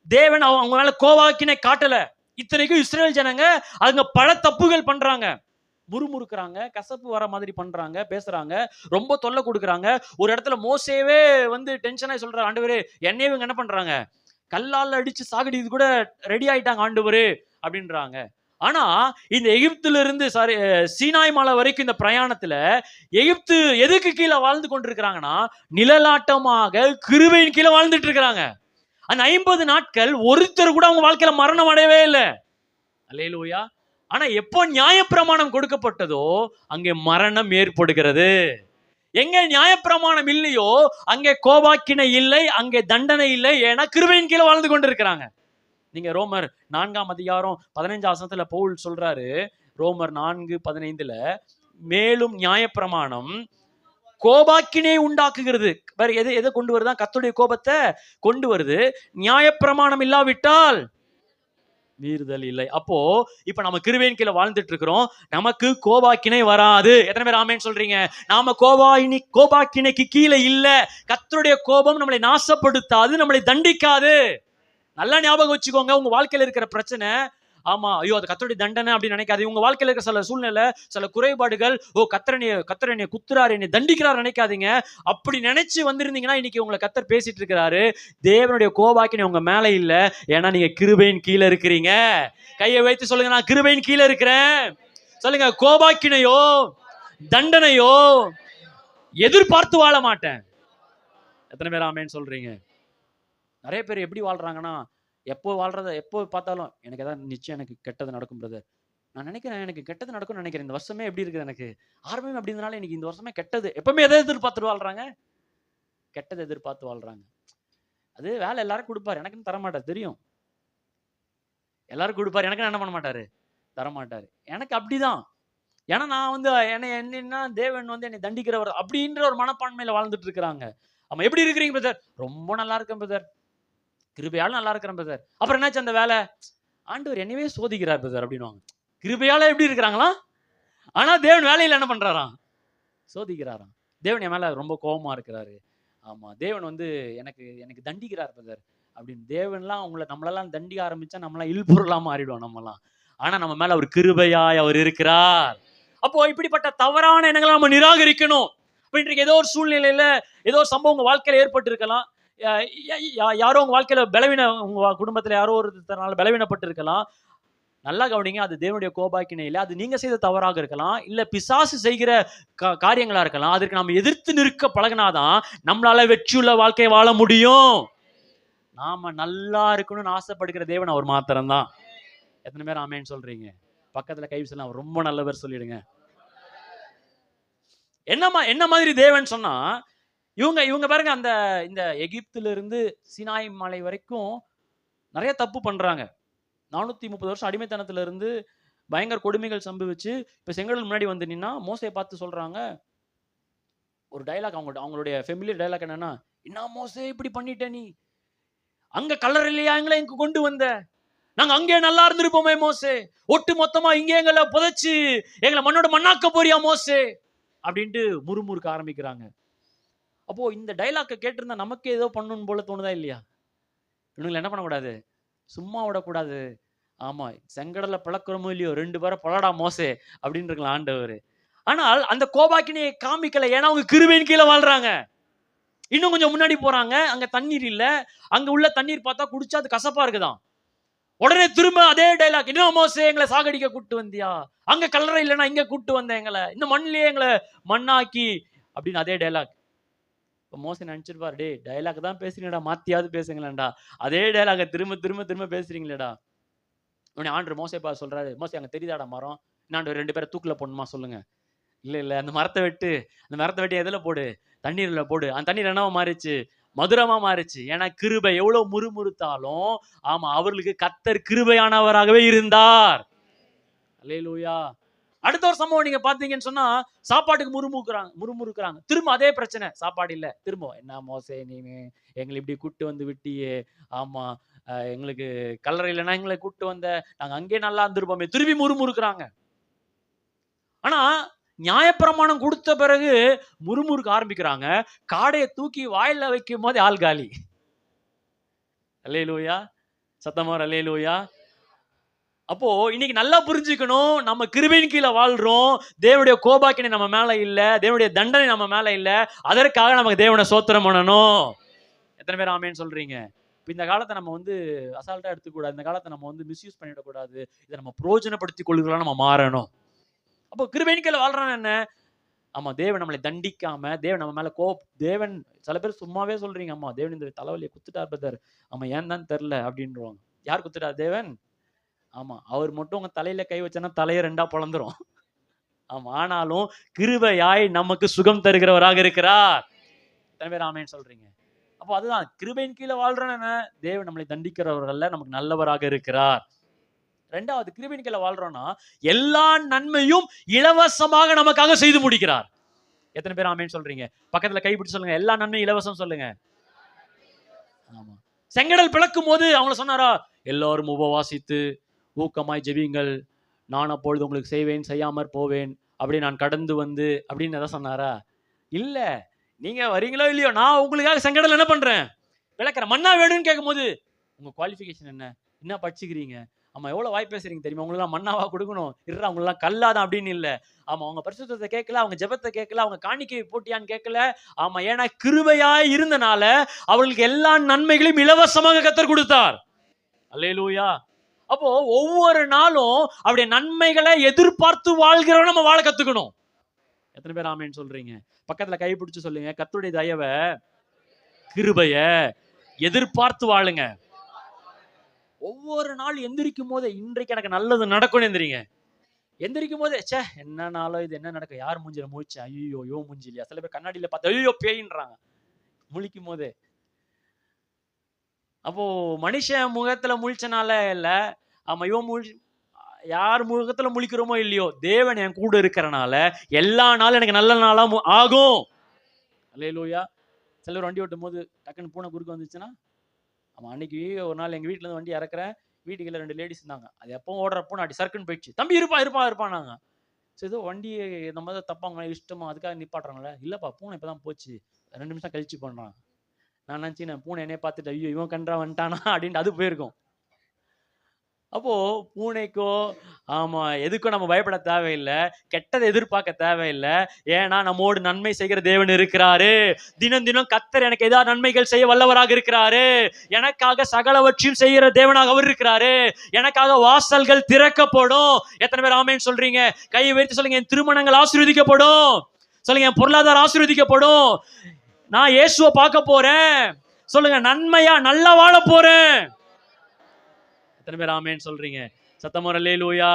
தேவன் அவங்க மேல கோபாக்கினை காட்டல. இத்தனைக்கும் இஸ்ரேல் ஜனங்க அவங்க பல தப்புகள் பண்றாங்க, முறுமுறுக்குறாங்க, கசப்பு வர மாதிரி பண்றாங்க, பேசுறாங்க, ரொம்ப தொல்லை கொடுக்குறாங்க. ஒரு இடத்துல மோசேவே டென்ஷனாய் சொல்றாரு, ஆண்டவரே என்னையே இவங்க என்ன பண்றாங்க, கல்லால் அடிச்சு சாகடிது கூட ரெடி ஆயிட்டாங்க ஆண்டவரே அப்படின்றாங்க. ஆனா இந்த எகிப்துல இருந்து சீனாய் மலை வரைக்கும் இந்த பிரயாணத்துல எகிப்து எதுக்கு கீழே வாழ்ந்து கொண்டிருக்கிறாங்கன்னா, நிழலாட்டமாக கிருபையின் கீழே வாழ்ந்துட்டு இருக்கிறாங்க. அந்த 50 நாட்கள் ஒருத்தர் கூட அவங்க வாழ்க்கையில மரணம் அடையவே இல்லை. அல்லேலூயா. ஆனா எப்போ நியாயப்பிரமாணம் கொடுக்கப்பட்டதோ அங்கே மரணம் ஏற்படுகிறது. எங்க நியாயப்பிரமாணம் இல்லையோ அங்கே கோபாக்கினை இல்லை, அங்கே தண்டனை இல்லை. ஏன்னா கிருபையின் கீழே வாழ்ந்து கொண்டிருக்கிறாங்க. நீங்க ரோமர் 4ஆம் அதிகாரம் 15ஆம் வசனத்துல பவுல் சொல்றாரு, ரோமர் 4:15, மேலும் நியாயப்பிரமாணம் கோபாக்கினை உண்டாக்குகிறது. வேற எதை கொண்டு வருதான்? கர்த்தருடைய கோபத்தை கொண்டு வருது. நியாயப்பிரமாணம் இல்லாவிட்டால் மீறுதல் இல்லை. அப்போ இப்ப நம்ம கிருபையின் கீழே வாழ்ந்துட்டு இருக்கிறோம், நமக்கு கோபாக்கினை வராது. எத்தனை பேர் ஆமென் சொல்றீங்க? நாம கோபாக்கினைக்கு கீழே இல்ல. கர்த்தருடைய கோபம் நம்மளை நாசப்படுத்தாது, நம்மளை தண்டிக்காது. நல்லா ஞாபகம் வச்சுக்கோங்க. உங்க வாழ்க்கையில இருக்கிற பிரச்சனை, ஆமா ஐயோ அது கர்த்தருடைய தண்டனை அப்படின்னு நினைக்காது. உங்க வாழ்க்கையில இருக்கிற சில சூழ்நிலை, சில குறைபாடுகள், கர்த்தர் என்னை குத்துறாரு, என்னை தண்டிக்கிறார் நினைக்காதீங்க. அப்படி நினைச்சு வந்திருந்தீங்கன்னா இன்னைக்கு உங்களை கர்த்தர் பேசிட்டு இருக்கிறாரு. தேவனுடைய கோபாக்கினை உங்க மேல இல்ல, ஏன்னா நீங்க கிருபையின் கீழே இருக்கிறீங்க. கையை வைத்து சொல்லுங்க, நான் கிருபையின் கீழே இருக்கிறேன். சொல்லுங்க, கோபாக்கினையோ தண்டனையோ எதிர்பார்த்து வாழ மாட்டேன். எத்தனை பேர் ஆமென் சொல்றீங்க? நிறைய பேர் எப்படி வாழ்றாங்கன்னா, எப்போ பார்த்தாலும் எனக்கு ஏதாவது நிச்சயம் எனக்கு கெட்டது நடக்கும் பிரதர், நான் நினைக்கிறேன் எனக்கு கெட்டது நடக்கும்னு நினைக்கிறேன், இந்த வருஷமே எப்படி இருக்குது, எனக்கு ஆரம்பமே அப்படி இருந்தனால எனக்கு இந்த வருஷமே கெட்டது. எப்பவுமே எதை எதிர்பார்த்துட்டு வாழ்றாங்க? கெட்டதை எதிர்பார்த்து வாழ்றாங்க. அது வேலை எல்லாரும் கொடுப்பாரு, எனக்குன்னு தரமாட்டார், தெரியும். எல்லாரும் கொடுப்பாரு, எனக்கு என்ன பண்ண மாட்டாரு, தரமாட்டாரு. எனக்கு அப்படிதான். ஏன்னா நான் என்ன தேவன் என்னை தண்டிக்கிறவர் அப்படின்ற ஒரு மனப்பான்மையில வாழ்ந்துட்டு இருக்கிறாங்க. ஆமா, எப்படி இருக்கிறீங்க பிரதர்? ரொம்ப நல்லா இருக்கேன் பிரதர், கிருபையால நல்லா இருக்கிறேன் பிரதர். அப்புறம் என்னாச்சு அந்த வேலை? ஆண்டவர் என்னவே சோதிக்கிறார் பிரதர் அப்படின்னுவாங்க. கிருபையால எப்படி இருக்கிறாங்களா, ஆனா தேவன் வேலையில என்ன பண்றாராம்? சோதிக்கிறாராம். தேவன் என் மேல ரொம்ப கோபமா இருக்கிறாரு. ஆமா, தேவன் எனக்கு தண்டிக்கிறார் பிரதர் அப்படின்னு. தேவன்லாம் நம்மளெல்லாம் தண்டிக்க ஆரம்பிச்சா நம்மளாம் இல்பொருளா மாறிடுவோம் நம்மலாம். ஆனா நம்ம மேல அவர் கிருபையாய் அவர் இருக்கிறார். அப்போ இப்படிப்பட்ட தவறான எண்ணங்களை நம்ம நிராகரிக்கணும். இப்போ இன்றைக்கு ஏதோ ஒரு சூழ்நிலையில ஏதோ ஒரு சம்பவம் உங்க வாழ்க்கையில ஏற்பட்டு இருக்கலாம். யாரோ உங்க வாழ்க்கையில உங்க குடும்பத்துல யாரோ ஒருத்தரால பலவீனப்பட்டு இருக்கலாம். நல்லா கவனிங்க, அது தேவனுடைய கோபாக்கினை இல்லை, அது நீங்க செய்த தவறாக இருக்கலாம், இல்ல பிசாசு செய்கிற காரியங்களா இருக்கலாம். அதற்கு நம்ம எதிர்த்து நிற்க பழகினாதான் நம்மளால வெற்றியுள்ள வாழ்க்கையை வாழ முடியும். நாம நல்லா இருக்கணும்னு ஆசைப்படுகிற தேவன் அவர் மாத்திரம்தான். எத்தனை பேர் ஆமென் சொல்றீங்க? பக்கத்துல கை சொல்லலாம், அவர் ரொம்ப நல்லவர் சொல்லிடுங்க. என்ன மாதிரி தேவன் சொன்னா, இவங்க பாருங்க, இந்த எகிப்துல இருந்து சீனாய் மலை வரைக்கும் நிறைய தப்பு பண்றாங்க. 430 வருஷம் அடிமைத்தனத்துல இருந்து பயங்கர கொடுமைகள் சம்பவிச்சு இப்ப செங்கடல் முன்னாடி வந்து நின்னா மோசையை பார்த்து சொல்றாங்க ஒரு டைலாக். அவங்களுடைய ஃபெமிலியர் டைலாக் என்னன்னா, என்ன மோசே இப்படி பண்ணிட்ட, நீ அங்க கலர் இல்லையா எங்களை இங்க கொண்டு வந்த, நாங்க அங்கே நல்லா இருந்திருப்போமே மோசே, ஒட்டு மொத்தமா இங்கே எங்களை புதைச்சு எங்களை மண்ணோட மண்ணாக்க போறியா மோசே அப்படின்ட்டு முறுமுறுக்க ஆரம்பிக்கிறாங்க. அப்போ இந்த டைலாக்கை கேட்டிருந்தா நமக்கு ஏதோ பண்ணணும் போல தோணுதா இல்லையா? இவனுங்களை என்ன பண்ணக்கூடாது, சும்மா விடக்கூடாது. ஆமா, செங்கடலை பிளக்கிறமோ இல்லையோ 2 பேரை பலடா மோசே அப்படின்னு இருக்கலாம் ஆண்டவர். ஆனால் அந்த கோபாக்கினையை காமிக்கல, ஏன்னா அவங்க கிருபையின் கீழே வாழ்றாங்க. இன்னும் கொஞ்சம் முன்னாடி போறாங்க, அங்க தண்ணீர் இல்ல, அங்க உள்ள தண்ணீர் பார்த்தா குடிச்சா அது கசப்பா இருக்குதான். உடனே திரும்ப அதே டைலாக், இன்னும் மோசே எங்களை சாகடிக்க கூட்டு வந்தியா, அங்க கல்லறை இல்லைன்னா இங்க கூட்டு வந்த எங்களை, இந்த மண்ணிலேயே எங்களை மண்ணாக்கி அப்படின்னு அதே டைலாக். இப்போ மோசே நினைச்சிருப்பாரு, டே டைலாக் தான் பேசுறீங்கடா, மாத்தியாவது பேசுங்களேன்டா, அதே டைலாக திரும்ப திரும்ப திரும்ப பேசுறீங்களேடா. உடனே ஆண்டவர் மோசே பார்த்து சொல்றாரு, மோசே அங்க தெரியுதாடா மரம், ஆண்டவர் 2 பேரை தூக்கில போடணுமா சொல்லுங்க. இல்ல அந்த மரத்தை வெட்டி எதுல போடு, தண்ணீர்ல போடு. அந்த தண்ணீர் என்னவா மாறிச்சு, மதுரமா மாறிச்சு. ஏன்னா கிருபை எவ்வளவு முறுமுறுத்தாலும் ஆமா அவர்களுக்கு கர்த்தர் கிருபையானவராகவே இருந்தார். அல்லேலூயா. அடுத்த ஒரு சம்பவம் நீங்க பாத்தீங்கன்னு சொன்னா, சாப்பாட்டுக்கு முறுமுறுக்கிறாங்க. திரும்ப அதே பிரச்சனை, சாப்பாடு இல்ல. திரும்ப என்ன மோசே நீ எங்களை இப்படி கூட்டு வந்து விட்டியே, ஆமா எங்களுக்கு கல்லறை இல்லைன்னா எங்களை கூட்டு வந்த, நாங்க அங்கே நல்லா இருந்திருப்போமே, திரும்பி முறுமுறுக்கிறாங்க. ஆனா நியாயப்பிரமாணம் கொடுத்த பிறகு முறுமுறுக்க ஆரம்பிக்கிறாங்க. காடையை தூக்கி வாயில வைக்கும் போது ஆள் காலி. அல்லேலூயா, சத்தமா அல்லேலூயா. அப்போ இன்னைக்கு நல்லா புரிஞ்சுக்கணும், நம்ம கிருபையின் கீழே வாழ்றோம். தேவனுடைய கோபாக்கினை நம்ம மேல இல்ல, தேவனுடைய தண்டனை நம்ம மேல இல்ல. அதற்காக நமக்கு தேவனை சோத்திரம் பண்ணணும். எத்தனை பேர் ஆமேன்னு சொல்றீங்க? இந்த காலத்தை நம்ம அசால்ட்டா எடுத்துக்கூடாது. இந்த காலத்தை நம்ம மிஸ்யூஸ் பண்ணிடக்கூடாது. இதை நம்ம பிரயோஜனப்படுத்திக் கொள்கிறோம், நம்ம மாறணும். அப்போ கிருபையின் கீழே வாழ்றான் என்ன? ஆமா, தேவன் நம்மளை தண்டிக்காம, தேவன் நம்ம மேல தேவன் சில பேர் சும்மாவே சொல்றீங்க, அம்மா தேவன் இந்த தலைவலியை குத்துட்டார் பிரதர், ஆமா ஏன் தான் தெரியல அப்படின்றவாங்க. யார் குத்துட்டார்? தேவன். ஆமா, அவர் மட்டும் உங்க தலையில கை வச்சனா தலையை 2ஆ பொளந்துரும். ஆமா, ஆனாலும் கிருபையாய் நமக்கு சுகம் தருகிறவராக இருக்கிறார். எத்தனை பேர் ஆமேன்னு சொல்றீங்க? அப்போ அதுதான் கிருபையின் கீழே வாழ்றோன்னு, தேவன் நம்மளை தண்டிக்கிறவர்கள்ல நமக்கு நல்லவராக இருக்கிறார். ரெண்டாவது, கிருபையின் கீழே வாழ்றோம்னா எல்லா நன்மையும் இலவசமாக நமக்காக செய்து முடிக்கிறார். எத்தனை பேர் ஆமேன்னு சொல்றீங்க? பக்கத்துல கைப்பிடிச்சு சொல்லுங்க, எல்லா நன்மையும் இலவசம் சொல்லுங்க. ஆமா, செங்கடல் பிளக்கும் போது அவங்க சொன்னாரா, எல்லாரும் உபவாசித்து ஊக்கமாய் ஜெபியுங்கள், நான் அப்பொழுது உங்களுக்கு செய்வேன், செய்யாமற் போவேன், அப்படி நான் கடந்து வந்து அப்படின்னு எதாவது சொன்னாரா? இல்ல. நீங்க வரீங்களோ இல்லையோ, நான் உங்களுக்காக செங்கடல் என்ன பண்றேன், விளக்குறேன். மன்னா வேணும்னு கேட்கும் போது உங்க குவாலிஃபிகேஷன் என்ன படிச்சுக்கிறீங்க, ஆமா எவ்வளவு வாய் பேசுறீங்க தெரியுமா, உங்களுக்கு மன்னாவா கொடுக்கணும், இருறா உங்களெல்லாம் கல்லாதான் அப்படின்னு இல்ல. ஆமா, அவங்க பரிசுத்தத்தை கேட்கல, அவங்க ஜெபத்தை கேட்கல, அவங்க காணிக்கை போட்டியான்னு கேட்கல. ஆமா, ஏன்னா கிருபையாய் இருந்தனால அவர்களுக்கு எல்லா நன்மைகளையும் இலவசமாக கர்த்தர் கொடுத்தார். அல்லேலூயா. அப்போ ஒவ்வொரு நாளும் அவருடைய நன்மைகளை எதிர்பார்த்து வாழ்கிறவங்க நம்ம வாழ கத்துக்கணும். எத்தனை பேர் ஆமேன்னு சொல்றீங்க? பக்கத்துல கை பிடிச்சு சொல்லுங்க, கர்த்தருடைய தயவை, கிருபைய எதிர்பார்த்து வாழுங்க. ஒவ்வொரு நாள் எந்திரிக்கும் போதே இன்றைக்கு எனக்கு நல்லது நடக்கும் எந்திரிங்க. எந்திரிக்கும் போதே சே என்ன நாளும் இது என்ன நடக்கும், யார் மூஞ்சில முழிச்சேன், ஐயோ யோ மூஞ்சி இல்லையா, சில பேர் கண்ணாடியில பார்த்து ஐயோ பேயின்றாங்க முழிக்கும் போதே. அப்போ மனுஷன் முகத்துல முழிச்சனால இல்ல, ஆமா இவன் யார் முகத்துல முழிக்கிறோமோ இல்லையோ, தேவன் என் கூட இருக்கிறனால எல்லா நாளும் எனக்கு நல்ல நாளா ஆகும். அல்லேலூயா. சிலர் வண்டி ஓட்டும் போது டக்குன்னு பூனை குறுக்க வந்துச்சுன்னா, ஆமா அன்னைக்கு ஒரு நாள் எங்க வீட்டுல இருந்து வண்டி இறக்குறேன், வீட்டுக்குள்ள 2 லேடிஸ் இருந்தாங்க. அது எப்பவும் ஓடுற பூனை அடி சர்க்குன்னு போயிடுச்சு. தம்பி இருப்பானாங்க. சரி ஏதோ வண்டி நம்ம தான் தப்பாங்க இஷ்டமா அதுக்காக நிப்பாட்டுறாங்களே, இல்லப்பா பூனை இப்பதான் போச்சு, 2 நிமிஷம் கழிச்சு பண்றான். நான் நினைச்சேன் பூனை என்னைய பார்த்துட்டு ஐயோ இவன் கன்றா வந்துட்டானா அப்படின்ட்டு அது போயிருக்கும். அப்போ பூனைக்கோ ஆமா எதுக்கும் நம்ம பயப்பட தேவையில்லை, கெட்டதை எதிர்பார்க்க தேவையில்லை. ஏன்னா நம்மோடு நன்மை செய்கிற தேவன் இருக்கிறாரு. தினம் தினம் கர்த்தர் எனக்கு ஏதாவது நன்மைகள் செய்ய வல்லவராக இருக்கிறாரு. எனக்காக சகலவற்றையும் செய்கிற தேவனாக அவர் இருக்கிறாரு. எனக்காக வாசல்கள் திறக்கப்படும். எத்தனை பேர் ஆமேன்னு சொல்றீங்க? கை வைத்து சொல்லுங்க, என் திருமணங்கள் ஆசீர்வதிக்கப்படும். சொல்லுங்க, என் பொருளாதாரம் ஆசீர்வதிக்கப்படும். நான் இயேசுவை பார்க்க போறேன். சொல்லுங்க, நன்மையா நல்லா வாழ போறேன். எத்தனை பேர் ஆமேன்னு சொல்றீங்க? சத்தமா அல்லேலூயா.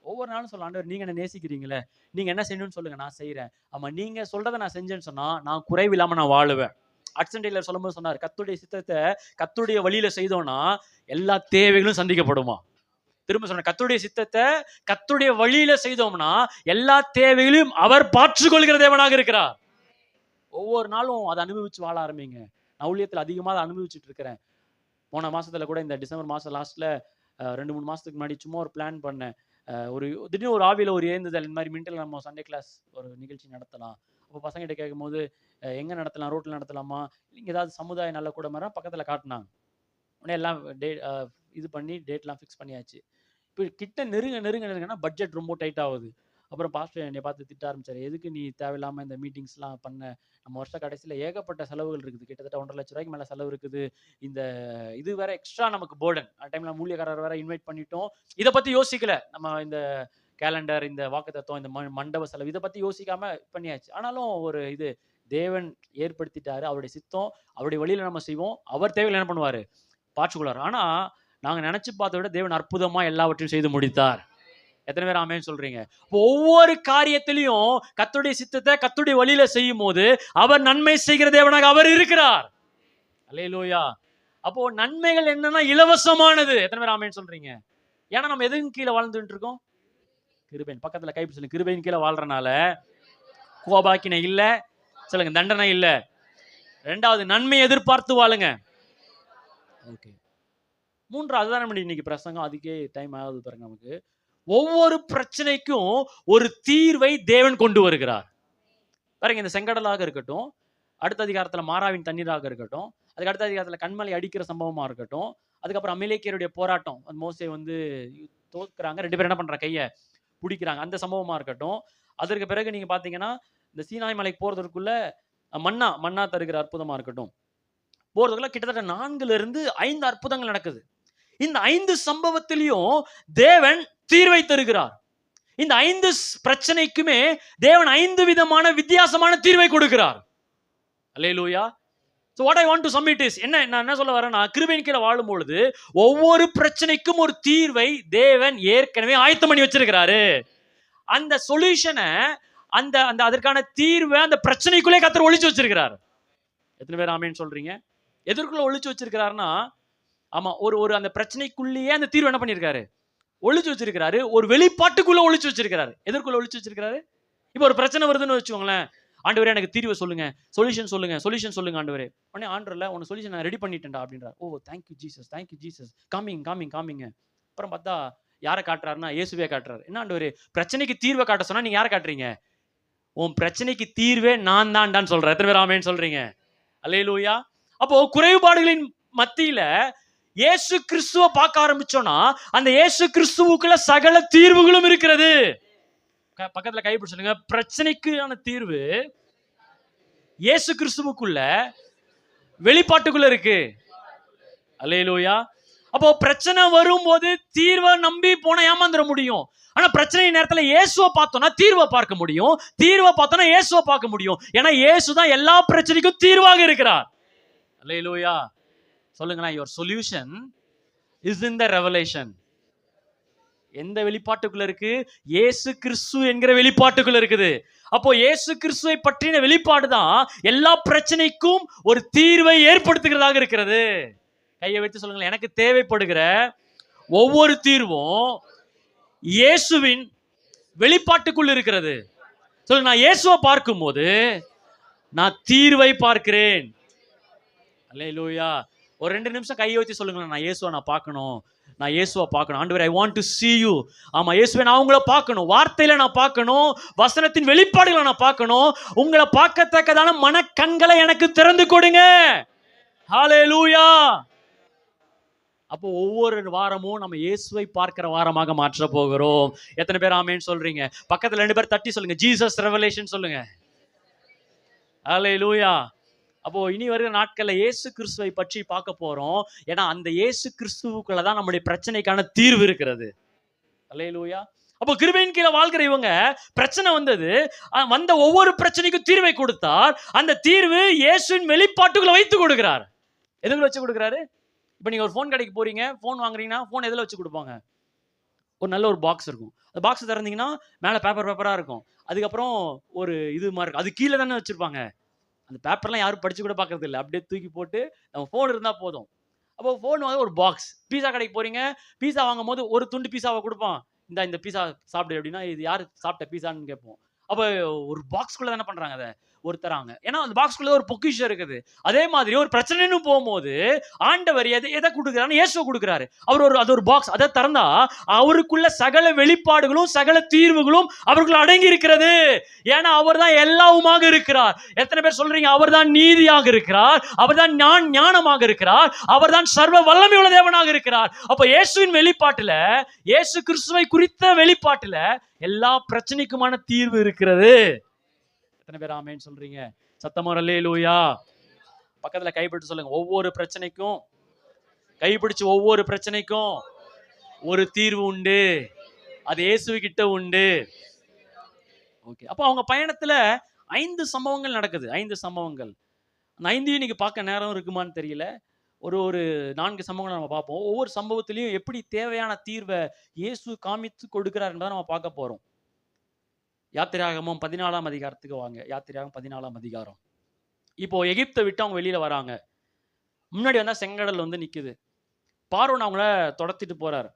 ஒவ்வொரு நாளும் சொல்ல, ஆண்டவர் நீங்க என்ன நேசிக்கிறீங்களே, நீங்க என்ன செய்யணும்னு சொல்லுங்க, நான் செய்யறேன். ஆமா, நீங்க சொல்றதை நான் செஞ்சேன்னு சொன்னா நான் குறைவில்லாம நான் வாழுவேன். ஹட்சன் டெய்லர் சொல்லும்போது சொன்னார், கர்த்தருடைய சித்தத்தை கர்த்தருடைய வழியில செய்தோம்னா எல்லா தேவைகளும் சந்திக்கப்படுமா. திரும்ப சொன்ன, கர்த்தருடைய சித்தத்தை கர்த்தருடைய வழியில செய்தோம்னா எல்லா தேவைகளையும் அவர் பார்த்துக்கொள்கிற தேவனாக இருக்கிறார். ஒவ்வொரு நாளும் அதை அனுபவிச்சு வாழ ஆரம்பிங்க. நான் ஊழியத்தில் அதிகமாக அதை அனுபவிச்சுட்டு இருக்கிறேன். போன மாசத்துல கூட இந்த டிசம்பர் மாசம் லாஸ்ட்ல 2-3 மாசத்துக்கு முன்னாடி சும்மா ஒரு பிளான் பண்ணேன். ஒரு திடீர்னு ஒரு ஆவியில ஒரு ஏந்துதல், இந்த மாதிரி மின்டல் நம்ம சண்டே கிளாஸ் ஒரு நிகழ்ச்சி நடத்தலாம். அப்போ பசங்கிட்ட கேட்கும்போது எங்க நடத்தலாம், ரோட்ல நடத்தலாமா, இங்க ஏதாவது சமுதாய நல்ல கூட மாதிரி பக்கத்துல காட்டினாங்க. உடனே எல்லாம் இது பண்ணி டேட்லாம் ஃபிக்ஸ் பண்ணியாச்சு. இப்போ கிட்ட நெருங்கன்னா பட்ஜெட் ரொம்ப டைட் ஆகுது. அப்புறம் பாஸ்டர் என்னை பார்த்து திட்ட ஆரம்பிச்சாரு, எதுக்கு நீ தேவையில்லாமல் இந்த மீட்டிங்ஸ்லாம் பண்ண, நம்ம வருஷ கடைசியில் ஏகப்பட்ட செலவுகள் இருக்குது, கிட்டத்தட்ட 1.5 லட்ச ரூபாய்க்கு மேலே செலவு இருக்குது, இந்த இது வேற எக்ஸ்ட்ரா நமக்கு போர்டன், அந்த டைமில் மூலியக்காரர் வேற இன்வைட் பண்ணிட்டோம், இதை பற்றி யோசிக்கல நம்ம, இந்த கேலண்டர், இந்த வாக்குத்தத்தம், இந்த மண்டப செலவு இதை பற்றி யோசிக்காம பண்ணியாச்சு. ஆனாலும் ஒரு இது தேவன் ஏற்படுத்திட்டாரு, அவருடைய சித்தம், அவருடைய வழியில் நம்ம செய்வோம், அவர் தேவையில் என்ன பண்ணுவார், பார்த்துக்கொள்ளார். ஆனால் நாங்கள் நினச்சி பார்த்த விட தேவன் அற்புதமாக எல்லாவற்றையும் செய்து முடித்தார். எத்தனை பேர் ஆமேன்னு சொல்றீங்க? ஒவ்வொரு காரியத்திலையும் கர்த்தருடைய சித்தத்தை கர்த்தருடைய வழியில செய்யும் போது அவர் நன்மை செய்கிற தேவனாக அவர் இருக்கிறார். அல்லேலூயா. அப்போ நன்மைகள் என்னன்னா இலவசமானது. எத்தனை பேர் ஆமேன்னு சொல்றீங்க? ஏன்னா நம்ம எதுக்கு கீழே வாழ்ந்துட்டு இருக்கோம்? கிருபையின் பக்கத்துல கைப்பிடி சொல்லுங்க. கிருபையின் கீழே வாழ்றனால கோபாக்கினை இல்ல, சொல்லுங்க தண்டனை இல்ல. ரெண்டாவது நன்மை எதிர்பார்த்து வாழுங்க. ஓகே. மூன்றாவது தான் நம்ம இன்னைக்கு பிரசங்கம், அதுக்கே டைம் ஆகுது பாருங்க நமக்கு. ஒவ்வொரு பிரச்சனைக்கும் ஒரு தீர்வை தேவன் கொண்டு வருகிறார் பாருங்க. இந்த செங்கடலாக இருக்கட்டும், அடுத்த அதிகாரத்துல மாறாவின் தண்ணீராக இருக்கட்டும், அதுக்கு அடுத்த அதிகாரத்துல கண்மலை அடிக்கிற சம்பவமா இருக்கட்டும், அதுக்கப்புறம் அமலேக்கியருடைய போராட்டம், மோசே வந்து தோக்குறாங்க, 2 பேரும் என்ன பண்றாங்க, கையை பிடிக்கிறாங்க, அந்த சம்பவமா இருக்கட்டும். அதற்கு பிறகு நீங்க பாத்தீங்கன்னா இந்த சீனாய் மலைக்கு போறதுக்குள்ள மன்னா தருகிற அற்புதமா இருக்கட்டும், போறதுக்குள்ள கிட்டத்தட்ட 4 இருந்து 5 அற்புதங்கள் நடக்குது. இந்த 5 சம்பவத்திலையும் தேவன் தீர்வை தருகிறார். இந்த 5 பிரச்சனைக்குமே தேவன் 5 விதமான வித்தியாசமான தீர்வை கொடுக்கிறார். அல்லேலூயா. So what I want to submit is, நான் என்ன சொல்ல வரேன்னா, கிருபையின் கீழே வாழும் பொழுது ஒவ்வொரு பிரச்சனைக்கும் ஒரு தீர்வை தேவன் ஏற்கனவே ஆயத்தம் பண்ணி வச்சிருக்கிறாரு. அந்த சொல்யூஷனை, அந்த அந்த அதற்கான தீர்வை அந்த பிரச்சனைக்குள்ளே கர்த்தர் ஒளிச்சு வச்சிருக்கிறார். எத்தனை பேர் ஆமென் சொல்றீங்க? எதற்குள்ள ஒளிச்சு வச்சிருக்கிறாருன்னா, ஆமா, ஒரு அந்த பிரச்சனைக்குள்ளேயே அந்த தீர்வு என்ன பண்ணிருக்காரு, ஒளிச்சு வச்சிருக்கிறாரு. ஒரு வெளிப்பாட்டுக்குள்ள ஒளிச்சு வச்சிருக்கிறாரு. எதற்குள்ள ஒளிச்சு வச்சிருக்கிறாரு? இப்போ ஒரு பிரச்சனை வருதுன்னு வச்சுக்கோங்களேன், ஆண்டவரே எனக்கு தீர்வு சொல்லுங்க, சொல்யூஷன் சொல்லுங்க ஆண்டவரே. உடனே ஆண்டவர்ல உன சொல்யூஷன் நான் ரெடி பண்ணிட்டேன்டா அப்படின்றார். ஓ தேங்க்யூ ஜீசஸ், காமிங். அப்புறம் பார்த்தா யாரை காட்டுறாருன்னா இயேசுவே காட்டுறாரு. என்ன ஆண்டவரே, பிரச்சனைக்கு தீர்வை காட்ட சொன்னா நீங்க யாரை காட்டுறீங்க? உன் பிரச்சனைக்கு தீர்வே நான் தான்டான்னு சொல்றேன். எத்தனை பேர் ஆமென் சொல்றீங்க? அல்லேலூயா. அப்போ குறைபாடுகளின் மத்தியில இயேசு கிறிஸ்துவை பார்க்க ஆரம்பிச்சோம்னா அந்த இயேசு கிறிஸ்துவுக்குள்ள சகல தீர்வுகளும் இருக்கிறது. பக்கத்துல கைப்பிடி சொல்லுங்க, பிரச்சனைக்கான தீர்வு இயேசு கிறிஸ்துவுக்குள்ள வெளிப்பாட்டுக்குள்ள இருக்கு. அல்லேலூயா. அப்போ பிரச்சனை வரும்போது தீர்வை நம்பி போன ஏமாந்துட முடியும். ஆனா பிரச்சனை நேரத்துல இயேசுவை பார்த்தோம்னா தீர்வை பார்க்க முடியும், தீர்வை பார்த்தோம்னா இயேசுவை பார்க்க முடியும். ஏன்னா இயேசு தான் எல்லா பிரச்சனைக்கும் தீர்வாக இருக்கிறார். அல்லேலூயா. சொல்லுங்களா, your solution is in the revelation. எந்த வெளிப்பாட்டுக்குள்ள இருக்கு? இயேசு கிறிஸ்து என்கிற வெளிப்பாட்டுக்குள்ள இருக்குது. அப்போ இயேசு கிறிஸ்துவை பற்றின வெளிப்பாடு தான் எல்லா பிரச்சனைக்கும் ஒரு தீர்வை ஏற்படுத்துகிறதாக இருக்கிறது. கையை வைத்து சொல்லுங்களேன், எனக்கு தேவைப்படுகிற ஒவ்வொரு தீர்வும் இயேசுவின் வெளிப்பாட்டுக்குள் இருக்கிறது. சொல்லுங்க, நான் இயேசுவை பார்க்கும்போது நான் தீர்வை பார்க்கிறேன். அல்லேலூயா. ஒரு 2 நிமிஷம் கையை வச்சு சொல்லுங்களேன், நான் இயேசுவை பார்க்கணும், ஆண்டவரே, I want to see you. ஆமா இயேசுவே, நான் உங்களை பார்க்கணும், வார்த்தையில நான் பார்க்கணும், வசனத்தின் வெளிப்பாடுகளை நான் பார்க்கணும். உங்களை பார்க்கத்தக்கதான மனக்கண்களை எனக்கு திறந்து கொடுங்க. ஹல்லேலூயா. அப்போ ஒவ்வொரு வாரமும் நம்ம இயேசுவை பார்க்கிற வாரமாக மாற்ற போகிறோம். எத்தனை பேர் ஆமென் சொல்றீங்க? பக்கத்துல 2 பேர் தட்டி சொல்லுங்க, ஜீசஸ் ரெவலேஷன் சொல்லுங்க. ஹல்லேலூயா. அப்போ இனி வருகிற நாட்கள்ல இயேசு கிறிஸ்துவை பற்றி பார்க்க போறோம். ஏன்னா அந்த இயேசு கிறிஸ்துவுக்குள்ளதான் நம்முடைய பிரச்சனைக்கான தீர்வு இருக்கிறது. அல்லேலூயா. அப்போ கிருபையின் கீழே வாழ்கிற இவங்க பிரச்சனை வந்த ஒவ்வொரு பிரச்சனைக்கும் தீர்வை கொடுத்தார். அந்த தீர்வு இயேசுவின் வெளிப்பாட்டுக்குள்ள வைத்து கொடுக்கிறார். எதுக்குள்ள வச்சு கொடுக்கிறாரு? இப்போ நீங்க ஒரு ஃபோன் கடைக்கு போறீங்க, ஃபோன் வாங்குறீங்கன்னா ஃபோன் எதுல வச்சு கொடுப்பாங்க? ஒரு நல்ல ஒரு பாக்ஸ் இருக்கும். அந்த பாக்ஸ் திறந்தீங்கன்னா மேல பேப்பரா இருக்கும். அதுக்கப்புறம் ஒரு இது மாதிரி இருக்கும். அது கீழே தானே வச்சிருப்பாங்க. அந்த பேப்பர்லாம் யாரும் படிச்சு கூட பார்க்கறது இல்லை. அப்படியே தூக்கி போட்டு நம்ம ஃபோன் இருந்தால் போதும். அப்போ ஃபோன் ஒரு பாக்ஸ். பீஸா கடைக்கு போறீங்க, பீஸா வாங்கும் போது ஒரு துண்டு பீஸாவை கொடுப்பான். இந்த பீஸா சாப்பிடு அப்படின்னா, இது யார் சாப்பிட்ட பீஸான்னு கேட்போம். அப்போ ஒரு பாக்ஸ்குள்ள தானே பண்றாங்க, அதை ஒருத்தராங்க. ஏன்னா அந்த பாக்ஸ்குள்ள ஒரு பொக்கிஷம் இருக்குது. அதே மாதிரி ஒரு பிரச்சனைன்னு போகும்போது ஆண்டவர் எதை கொடுக்குறாரு? இயேசுவை கொடுக்குறாரு. அது ஒரு பாக்ஸ். அதை திறந்தா அவருக்குள்ள சகல வெளிப்பாடுகளும் சகல தீர்வுகளும் அவருக்குள்ள அடங்கி இருக்கிறது. ஏன்னா அவர் தான் எல்லாவுமாக இருக்கிறார். எத்தனை பேர் சொல்றீங்க, அவர் தான் நீதியாக இருக்கிறார், அவர் தான் ஞானமாக இருக்கிறார், அவர் தான் சர்வ வல்லமை உள்ள தேவனாக இருக்கிறார். அப்ப இயேசுவின் வெளிப்பாட்டுல, இயேசு கிறிஸ்துவை குறித்த வெளிப்பாட்டுல எல்லா பிரச்சனைக்குமான தீர்வு இருக்கிறது. எத்தனை பேர் ஆமென் சொல்றீங்க? சத்தமா அல்லேலூயா. பக்கத்துல கைப்பிடிச்சு சொல்லுங்க, ஒவ்வொரு பிரச்சனைக்கும் ஒரு தீர்வு உண்டு, அது இயேசு கிட்ட உண்டு. ஓகே. அப்போ அவங்க பயணத்துல 5 சம்பவங்கள் நடக்குது. 5 சம்பவங்கள். அந்த 5ஐயும் நீங்க பார்க்க நேரம் இருக்குமான்னு தெரியல. ஒரு 4 சம்பவங்களை நம்ம பார்ப்போம். ஒவ்வொரு சம்பவத்திலையும் எப்படி தேவையான தீர்வை இயேசு காமித்து கொடுக்கிறார் என்பதை நம்ம பார்க்க போறோம். யாத்திராகமம் 14ஆம் அதிகாரத்துக்கு வாங்க. யாத்திராகமம் 14ஆம் அதிகாரம். இப்போ எகிப்தை விட்டு அவங்க வெளியில வராங்க. முன்னாடி வந்தா செங்கடல் நிக்குது. பார்வோன் அவங்கள துரத்திட்டு போறாரு.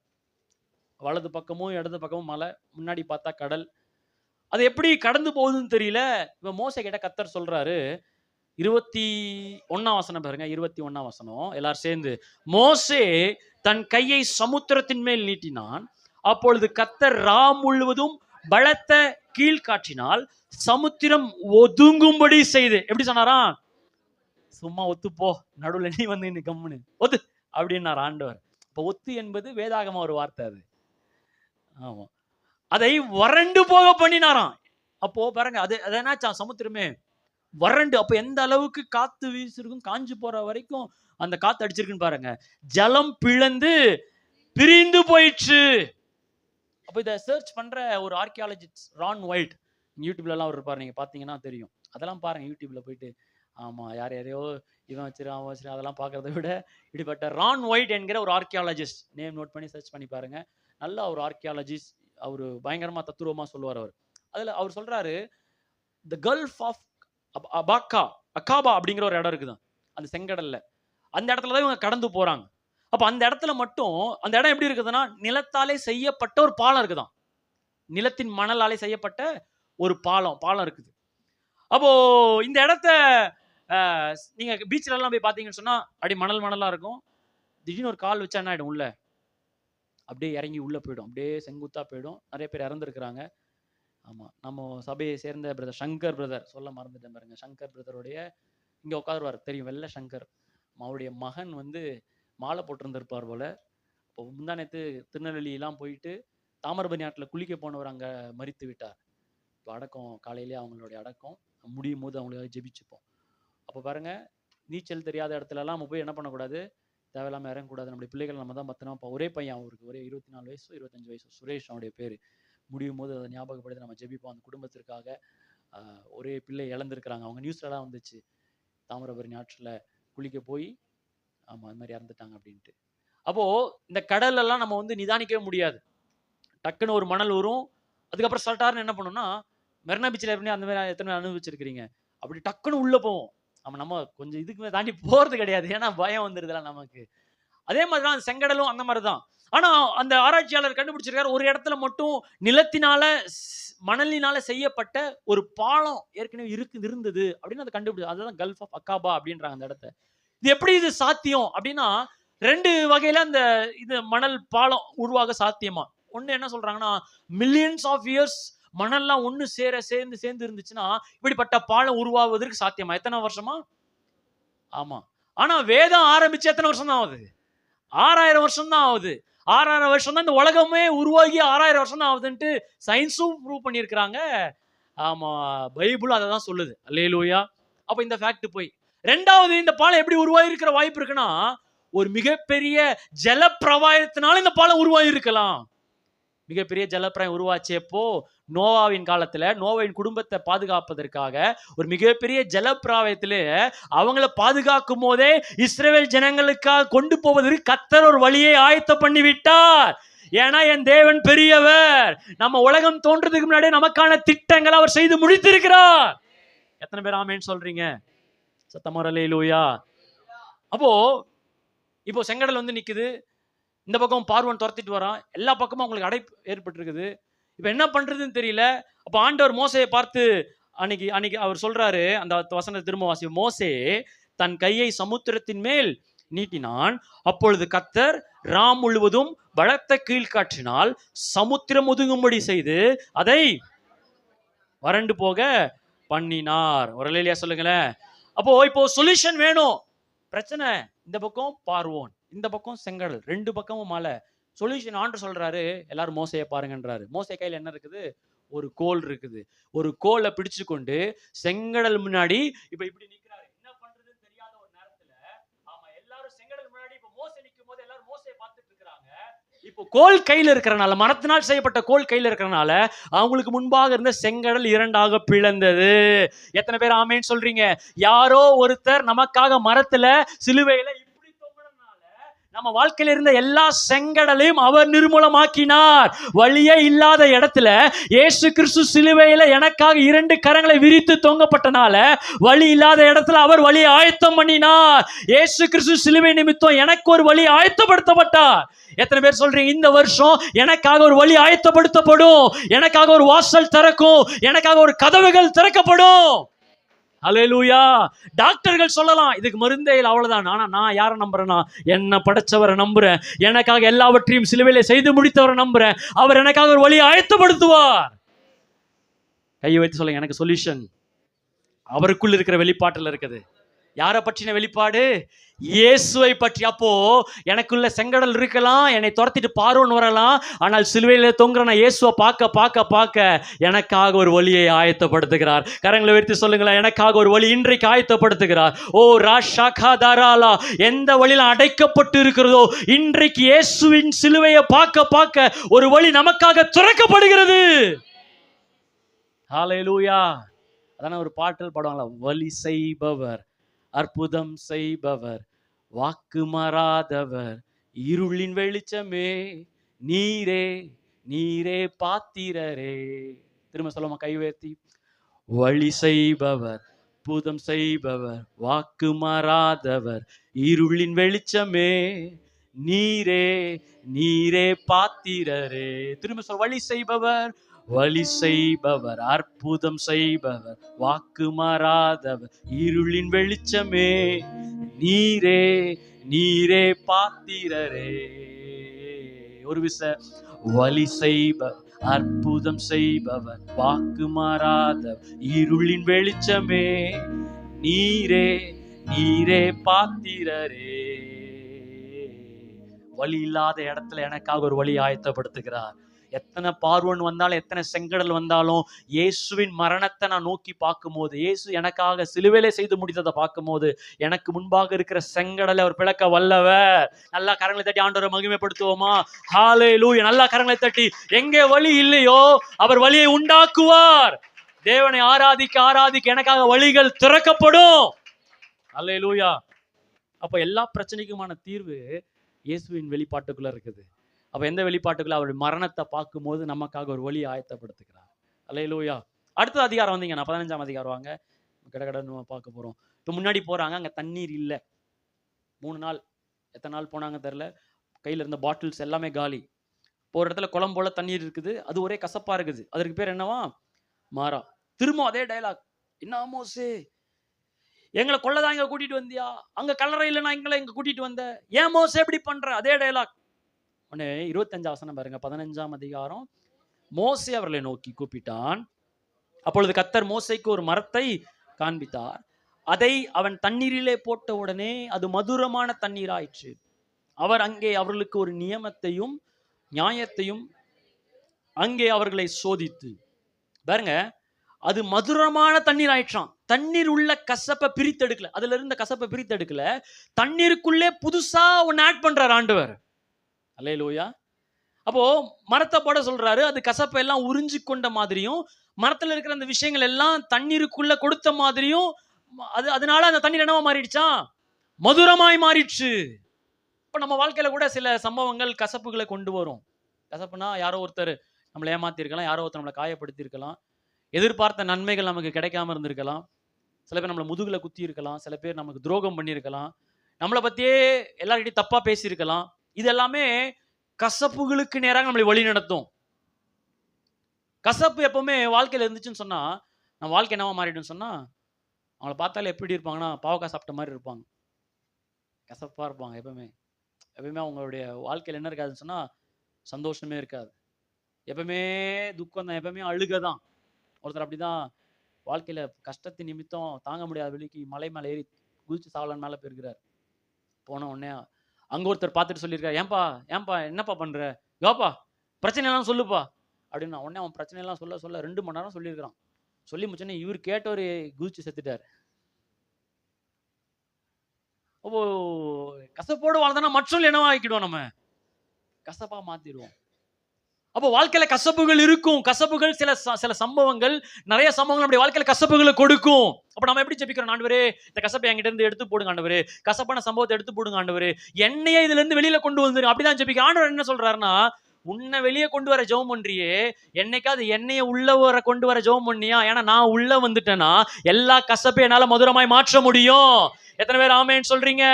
வலது பக்கமும் இடது பக்கமும் மலை, முன்னாடி பார்த்தா கடல். அது எப்படி கடந்து போகுதுன்னு தெரியல. இப்ப மோசே கிட்ட கர்த்தர் சொல்றாரு, 21 வசனம் பாருங்க. 21 வசனம் எல்லாரும் சேர்ந்து. மோசே தன் கையை சமுத்திரத்தின் மேல் நீட்டினான். அப்பொழுது கர்த்தர் முழுவதும் பலத்த கீழ்காற்றினால் சமுத்திரம் ஒதுங்கும்படி செய்து. எப்படி சொன்னாராம்? சும்மா ஒத்துப்போ, நடுவில் நீ வந்து இன்னும் கம்முன்னு ஒத்து அப்படின்னார் ஆண்டவர். இப்போ ஒத்து என்பது வேதாகம ஒரு வார்த்தை. அது ஆமா, அதை வறண்டு போக பண்ணினாராம். அப்போ பாருங்க, அது என்னாச்சா? சமுத்திரமே வறண்டு. அப்ப எந்த அளவுக்கு காத்து வீசிருக்கும், காஞ்சு போற வரைக்கும் அந்த காத்து அடிச்சிருக்குன்னு பாருங்க. ஜலம் பிளந்து பிரிந்து போயிடுச்சு. அப்ப இதை சர்ச் பண்ற ஒரு ஆர்கியாலஜிஸ்ட் ரான் ஒயிட், யூடியூப்ல எல்லாம் அவர் இருப்பாரு, நீங்க பாத்தீங்கன்னா தெரியும். அதெல்லாம் பாருங்க யூடியூப்ல போயிட்டு. ஆமா, யாரையோ இவன் வச்சிரு அவன் வச்சிரு அதெல்லாம் பார்க்கறத விட இப்படிப்பட்ட ரான் ஒயிட் என்கிற ஒரு ஆர்கியாலஜிஸ்ட் நேம் நோட் பண்ணி சர்ச் பண்ணி பாருங்க. நல்ல ஒரு ஆர்கியாலஜிஸ்ட். அவரு பயங்கரமா தத்துரூபமா சொல்லுவார். அதுல அவர் சொல்றாரு, த கல்ஃப் ஆஃப் அகாபா அப்படிங்கிற ஒரு இடம் இருக்குதான் அந்த செங்கடல்ல. அந்த இடத்துல தான் இவங்க கடந்து போறாங்க. அப்ப அந்த இடத்துல மட்டும், அந்த இடம் எப்படி இருக்குதுன்னா, நிலத்தாலே செய்யப்பட்ட ஒரு பாலம் இருக்குதான். நிலத்தின் மணலாலே செய்யப்பட்ட ஒரு பாலம் இருக்குது. அப்போ இந்த இடத்த நீங்க பீச்ல எல்லாம் போய் பாத்தீங்கன்னு சொன்னா அப்படி மணலா இருக்கும். திடீர்னு ஒரு கால் வச்சா என்ன ஆயிடும்? உள்ள அப்படியே இறங்கி உள்ள போயிடும், அப்படியே செங்குத்தா போயிடும். நிறைய பேர் இறந்துருக்கிறாங்க. ஆமா, நம்ம சபையை சேர்ந்த பிரதர் சங்கர் பிரதர், சொல்ல மறந்துட்டேன் பாருங்க. சங்கர் பிரதருடைய இங்க உட்காருவார் தெரியும், வெள்ள சங்கர். அவருடைய மகன் வந்து மாலை போட்டிருந்திருப்பார் போல. இப்போ முந்தானத்து திருநெல்வேலியெல்லாம் போயிட்டு தாமிரபரணி ஆற்றில் குளிக்க போனவர் அங்கே மரித்து விட்டார். இப்போ அடக்கம் காலையிலேயே அவங்களுடைய அடக்கம் முடியும் போது அவங்களுக்காக ஜெபிச்சுப்போம். அப்போ பாருங்க, நீச்சல் தெரியாத இடத்துலலாம் நம்ம போய் என்ன பண்ணக்கூடாது, தேவையில்லாமல் இறங்கக்கூடாது. நம்முடைய பிள்ளைகள் நம்ம தான் பத்திரமா. இப்போ ஒரே பையன், அவருக்கு ஒரே 24 வயசு 25 வயசு, சுரேஷ் அவனுடைய பேர். முடியும் போது அதை ஞாபகப்படுத்தி நம்ம ஜெபிப்போம் அந்த குடும்பத்திற்காக. ஒரே பிள்ளை இழந்திருக்கிறாங்க. அவங்க நியூஸ்லலாம் வந்துச்சு, தாமிரபரணி ஆற்றில் குளிக்க போய் ஆமாம் அது மாதிரி இறந்துட்டாங்க அப்படின்ட்டு. அப்போ இந்த கடல் எல்லாம் நம்ம வந்து நிதானிக்கவே முடியாது. டக்குன்னு ஒரு மணல் வரும், அதுக்கப்புறம் சல்ட்டார்னு என்ன பண்ணணும்னா, மெரினா பீச்சில் எப்படி அந்த மாதிரி எத்தனை அனுபவிச்சிருக்கிறீங்க, அப்படி டக்குன்னு உள்ள போவோம். நம்ம கொஞ்சம் இதுக்கு தாண்டி போறது கிடையாது, ஏன்னா பயம் வந்துருதுல நமக்கு. அதே மாதிரிதான் அந்த செங்கடலும் அந்த மாதிரிதான். ஆனா அந்த ஆராய்ச்சியாளர் கண்டுபிடிச்சிருக்காரு, ஒரு இடத்துல மட்டும் நிலத்தினால மணலினால செய்யப்பட்ட ஒரு பாலம் ஏற்கனவே இருந்தது அப்படின்னு அதை கண்டுபிடிச்சு. அதுதான் கல்ஃப் ஆஃப் அகாபா அப்படின்றாங்க அந்த இடத்த. இது எப்படி இது சாத்தியம் அப்படின்னா, 2 வகையில அந்த இது மணல் பாலம் உருவாக சாத்தியமா. ஒண்ணு என்ன சொல்றாங்கன்னா, மில்லியன்ஸ் ஆஃப் இயர்ஸ் மணல்லாம் ஒண்ணு சேர்ந்து இருந்துச்சுன்னா இப்படிப்பட்ட பாலம் உருவாவதற்கு சாத்தியமா. எத்தனை வருஷமா? ஆமா. ஆனா வேதம் ஆரம்பிச்சு எத்தனை வருஷம் தான் ஆகுது? 6000 வருஷம் தான் ஆகுது. 6000 வருஷம் தான் இந்த உலகமே உருவாகி 6000 வருஷம் தான் ஆகுதுன்ட்டு சயின்ஸும் ப்ரூவ் பண்ணியிருக்கிறாங்க. ஆமா, பைபிள் அதை தான் சொல்லுது. அல்லேலூயா. அப்ப இந்த ஃபேக்ட் போய் 2வது, இந்த பாலம் எப்படி உருவாகி இருக்கிற வாய்ப்பு இருக்குன்னா, ஒரு மிகப்பெரிய ஜலப்பிரவாயத்தினால இந்த பாலம் உருவாகி இருக்கலாம். மிகப்பெரிய ஜலப்பிரவாயம் உருவாச்சப்போ நோவாவின் காலத்துல நோவாவின் குடும்பத்தை பாதுகாப்பதற்காக ஒரு மிகப்பெரிய ஜலப்பிரவாயத்திலே அவங்களை பாதுகாக்கும் போதே இஸ்ரவேல் ஜனங்களுக்காக கொண்டு போவதற்கு கர்த்தர் ஒரு வழியை ஆயத்த பண்ணி விட்டார். ஏன்னா என் தேவன் பெரியவர். நம்ம உலகம் தோன்றதுக்கு முன்னாடியே நமக்கான திட்டங்களை அவர் செய்து முடித்திருக்கிறார். எத்தனை பேர் ஆமேன்னு சொல்றீங்க? சத்தமா அல்லேலூயா. அப்போ இப்போ செங்கடல் வந்து நிக்குது, இந்த பக்கம் பார்வன் துரத்திட்டு வரான், எல்லா பக்கமும் அவங்களுக்கு அடைப்பு ஏற்பட்டு இருக்குது. இப்ப என்ன பண்றதுன்னு தெரியல. அப்ப ஆண்டவர் மோசையை பார்த்து அன்னைக்கு அவர் சொல்றாரு, அந்த வசனத்தை திரும்ப வாசி. மோசே தன் கையை சமுத்திரத்தின் மேல் நீட்டினான். அப்பொழுது கர்த்தர் முழுவதும் பலத்த கீழ்காற்றினால் சமுத்திரம் ஒதுங்கும்படி செய்து அதை வறண்டு போக பண்ணினார். ஒரு அல்லேலூயா சொல்லுங்களேன். அப்போ இப்போ சொல்யூஷன் வேணும். பிரச்சனை இந்த பக்கம் பார்வோன், இந்த பக்கம் செங்கடல், 2 பக்கமும் மலை. சொல்யூஷன் ஆண்டவர் சொல்றாரு, எல்லாரும் மோசையை பாருங்கன்றாரு. மோசே கையில என்ன இருக்குது? ஒரு கோல் இருக்குது. ஒரு கோலை பிடிச்சு கொண்டு செங்கடல் முன்னாடி இப்ப இப்படி நிக்கிறாரு. என்ன பண்றதுன்னு தெரியாத ஒரு நேரத்துல, ஆமா, எல்லாரும் செங்கடல் முன்னாடி இப்ப மோசே நிக்கும் போது எல்லாரும் மோசையை பார்த்துட்டு இருக்காங்க. இப்போ கோல் கையில இருக்கிறனால, மரத்தினால் செய்யப்பட்ட கோல் கையில இருக்கிறனால அவங்களுக்கு முன்பாக இருந்த செங்கடல் 2ஆக பிளந்தது. எத்தனை பேர் ஆமேன்னு சொல்றீங்க? யாரோ ஒருத்தர் நமக்காக மரத்துல சிலுவையில இப்படி தொங்குறதுனால நம்ம வாழ்க்கையில இருந்த எல்லா செங்கடலையும் அவர் நிர்மூலமாக்கினார். வழியே இல்லாத இடத்துல இயேசு கிறிஸ்து சிலுவையில எனக்காக 2 கரங்களை விரித்து தொங்கப்பட்டனால வழி இல்லாத இடத்துல அவர் வழியை ஆயத்தம் பண்ணினார். இயேசு கிறிஸ்து சிலுவை நிமித்தம் எனக்கு ஒரு வழி ஆயத்தப்படுத்தப்பட்டார். எத்தனை பேர் சொல்றீங்க இந்த வருஷம் எனக்காக ஒரு வழி ஆயத்தப்படுத்தப்படும், எனக்காக ஒரு வாசல் திறக்கும், எனக்காக ஒரு கதவுகள் திறக்கப்படும்? அல்லேலூயா. டாக்டர்கள் சொல்லலாம் இதுக்கு மருந்தே இல்லை அவ்வளவுதான். ஆனா நான் யாரை நம்புறேன்னா, என்ன படைச்சவரை நம்புறேன், எனக்காக எல்லாவற்றையும் சிலுவையிலே செய்து முடித்தவரை நம்புறேன். அவர் எனக்காக ஒரு வழியை ஆயத்தப்படுத்துவார். கையை வைத்து சொல்லுங்க, எனக்கு சொல்யூஷன் அவருக்குள் இருக்கிற வெளிப்பாட்டில் இருக்குது. யாரை பற்றின வெளிப்பாடு? இயேசுவை பற்றி. அப்போ எனக்குள்ள செங்கடல் இருக்கலாம், என்னை துரத்திட்டு பார்வோன் வரலாம், ஆனால் சிலுவையில தொங்குற நான் இயேசுவை பார்க்க பார்க்க பார்க்க எனக்காக ஒரு வழியை ஆயத்தப்படுத்துகிறார். கரங்களை உயர்த்தி சொல்லுங்களேன், எனக்காக ஒரு வழி இன்றைக்கு ஆயத்தப்படுத்துகிறார். ஓ ராஷாகா தாராலா, எந்த வழியில அடைக்கப்பட்டு இருக்கிறதோ இன்றைக்கு இயேசுவின் சிலுவையை பார்க்க பார்க்க ஒரு வழி நமக்காக திறக்கப்படுகிறது. ஹல்லேலூயா. அதான ஒரு பாட்டல் பாடுவாங்களா, வழி செய்பவர், அற்புதம் செய்பவர், வாக்கு மாறாதவர், இருளின் வெளிச்சமே, நீரே நீரே பாத்திரரே. திரும்ப சொல்லுமா கை உயர்த்தி, வழி செய்பவர், அற்புதம் செய்பவர், வாக்கு மாறாதவர், இருளின் வெளிச்சமே, நீரே நீரே பாத்திரரே. திரும்ப சொல்ல, வழி செய்பவர், வழி செய்பவர், அற்புதம் செய்பவர், வாக்கு மாறாதவர், இருளின் வெளிச்சமே, நீரே நீரே பாத்திரரே. ஒரு விச, வழி செய்பவர், அற்புதம் செய்பவர், வாக்கு மாறாதவர், இருளின் வெளிச்சமே, நீரே நீரே பாத்திரரே. வழி இல்லாத இடத்துல எனக்காக ஒரு வழி ஆயத்தப்படுத்துகிறார். எத்தனை பார்வோன் வந்தாலும், எத்தனை செங்கடல் வந்தாலும், இயேசுவின் மரணத்தை நான் நோக்கி பார்க்கும்போது, இயேசு எனக்காக சிலுவையிலே செய்து முடித்ததை பார்க்கும்போது, எனக்கு முன்பாக இருக்கிற செங்கடலை அவர் பிளக்க வல்லவர். நல்லா கரங்களை தட்டி ஆண்டவரை மகிமைப்படுத்துவோமா? ஹல்லேலூயா. நல்லா கரங்களை தட்டி, எங்கே வழி இல்லையோ அவர் வழியை உண்டாக்குவார். தேவனை ஆராதிக்க ஆராதிக்க எனக்காக வழிகள் திறக்கப்படும். ஹல்லேலூயா. அப்ப எல்லா பிரச்சனைக்குமான தீர்வு இயேசுவின் வெளிப்பாட்டுக்குள்ள இருக்குது. அப்ப எந்த வெளிப்பாட்டுக்குள்ள? அவருடைய மரணத்தை பார்க்கும்போது நமக்காக ஒரு வழி ஆயத்தப்படுத்துகிறார். அல்லேலூயா. அடுத்த அதிகாரம் வந்தீங்கன்னா 15ஆம் அதிகாரம் வாங்க, கடகடன்னு பார்க்க போறோம். இப்போ முன்னாடி போறாங்க, அங்க தண்ணீர் இல்லை. 3 நாள், எத்தனை நாள் போனாங்க தெரியல. கையில இருந்த பாட்டில்ஸ் எல்லாமே காலி. இப்போ ஒரு இடத்துல குளம் போல தண்ணீர் இருக்குது, அது ஒரே கசப்பா இருக்குது. அதற்கு பேர் என்னவா? மாறா. திரும்ப அதே டயலாக், என்ன மோசே எங்களை கொள்ளதான் இங்க கூட்டிட்டு வந்தியா? அங்க கல்லறை இல்லைன்னா எங்களை இங்க கூட்டிட்டு வந்த, ஏன் மோசே இப்படி பண்ற? அதே டயலாக். உடனே 25 வசனம் பாருங்க, 15ஆம் அதிகாரம். மோசே அவர்களை நோக்கி கூப்பிட்டான். அப்பொழுது கர்த்தர் மோசேக்கு ஒரு மரத்தை காண்பித்தார். அதை அவன் தண்ணீரிலே போட்ட உடனே அது மதுரமான தண்ணீர் ஆயிற்று. அவர் அங்கே அவர்களுக்கு ஒரு நியமத்தையும் நியாயத்தையும் அங்கே அவர்களை சோதித்து பாருங்க, அது மதுரமான தண்ணீர் ஆயிற்றான். தண்ணீர் உள்ள கசப்பை பிரித்தெடுக்கல, அதுல இருந்த கசப்பை பிரித்தெடுக்கல, தண்ணீருக்குள்ளே புதுசா ஒன்னு ஆட் பண்றார் ஆண்டவர். அல்லேலூயா. அப்போ மரத்தை போட சொல்றாரு, அது கசப்பை எல்லாம் உறிஞ்சி கொண்ட மாதிரியும், மரத்துல இருக்கிற அந்த விஷயங்கள் எல்லாம் தண்ணீருக்குள்ள கொடுத்த மாதிரியும், அதனால அந்த தண்ணீர் என்னவா மாறிடுச்சா? மதுரமாய் மாறிடுச்சு. இப்ப நம்ம வாழ்க்கையில கூட சில சம்பவங்கள் கசப்புகளை கொண்டு வரும். கசப்புனா யாரோ ஒருத்தர் நம்மளை ஏமாத்தி இருக்கலாம், யாரோ ஒருத்தர் நம்மளை காயப்படுத்தி இருக்கலாம், எதிர்பார்த்த நன்மைகள் நமக்கு கிடைக்காம இருந்திருக்கலாம், சில பேர் நம்மளை முதுகுல குத்தி இருக்கலாம், சில பேர் நமக்கு துரோகம் பண்ணியிருக்கலாம், நம்மளை பத்தியே எல்லார்கிட்டையும் தப்பா பேசியிருக்கலாம். இது எல்லாமே கசப்புகளுக்கு நேராக நம்மளை வழி நடத்தும். கசப்பு எப்பவுமே வாழ்க்கையில இருந்துச்சுன்னு சொன்னா, நம்ம வாழ்க்கை என்னவா மாறிடும் சொன்னா, அவங்கள பார்த்தாலே எப்படி இருப்பாங்கன்னா, பாவக்காய் சாப்பிட்ட மாதிரி இருப்பாங்க, கசப்பா இருப்பாங்க. எப்பவுமே எப்பவுமே அவங்களுடைய வாழ்க்கையில் என்ன இருக்காதுன்னு சொன்னா, சந்தோஷமே இருக்காது. எப்பவுமே துக்கம் தான், எப்பவுமே அழுக தான். ஒருத்தர் அப்படிதான் வாழ்க்கையில கஷ்டத்தின் நிமித்தம் தாங்க முடியாத வெளிக்கு மலை மேலே ஏறி குதிச்சு சாவலான்னு மேலே போயிருக்கிறார். போன உடனே அங்க ஒருத்தர் பார்த்துட்டு சொல்லியிருக்காரு, ஏன்பா ஏன்பா என்னப்பா பண்ற, யோப்பா பிரச்சனை எல்லாம் சொல்லுப்பா அப்படின்னா. உடனே அவன் பிரச்சனை எல்லாம் சொல்ல சொல்ல 2 மணி நேரம் சொல்லியிருக்கிறான். சொல்லி முடிச்சோன்னே இவர் கேட்டவர் குதிச்சு செத்துட்டார். ஓ, கசப்போடு வாழ்ந்தனா மற்றொரு என்னவா ஆக்கிடுவோம், நம்ம கசப்பா மாத்திடுவோம். அப்போ வாழ்க்கையில கசப்புகள் இருக்கும். கசப்புகள் சில சம்பவங்கள், நிறைய சம்பவங்கள் நம்முடைய வாழ்க்கையில கசப்புகளை கொடுக்கும். அப்ப நம்ம எப்படி ஜெபிக்கிறோம்? ஆண்டவரே, இந்த கசப்பை என்கிட்ட இருந்து எடுத்து போடுங்க ஆண்டவரே, கசப்பான சம்பவத்தை எடுத்து போடுங்க ஆண்டவரே, என்னையே இதுல இருந்து வெளியில கொண்டு வந்துருங்க. அப்படிதான் ஜெபிக்கிறோம். ஆண்டவர் என்ன சொல்றாருன்னா, உன்னை வெளியே கொண்டு வர ஜெபம் பண்றியே, என்னைக்காவது என்னைய உள்ள வர கொண்டு வர ஜெபம் பண்ணியா? ஏன்னா நான் உள்ள வந்துட்டேன்னா எல்லா கசப்பையும் என்னால மதுரமாய் மாற்ற முடியும். எத்தனை பேர் ஆமேன்னு சொல்றீங்க?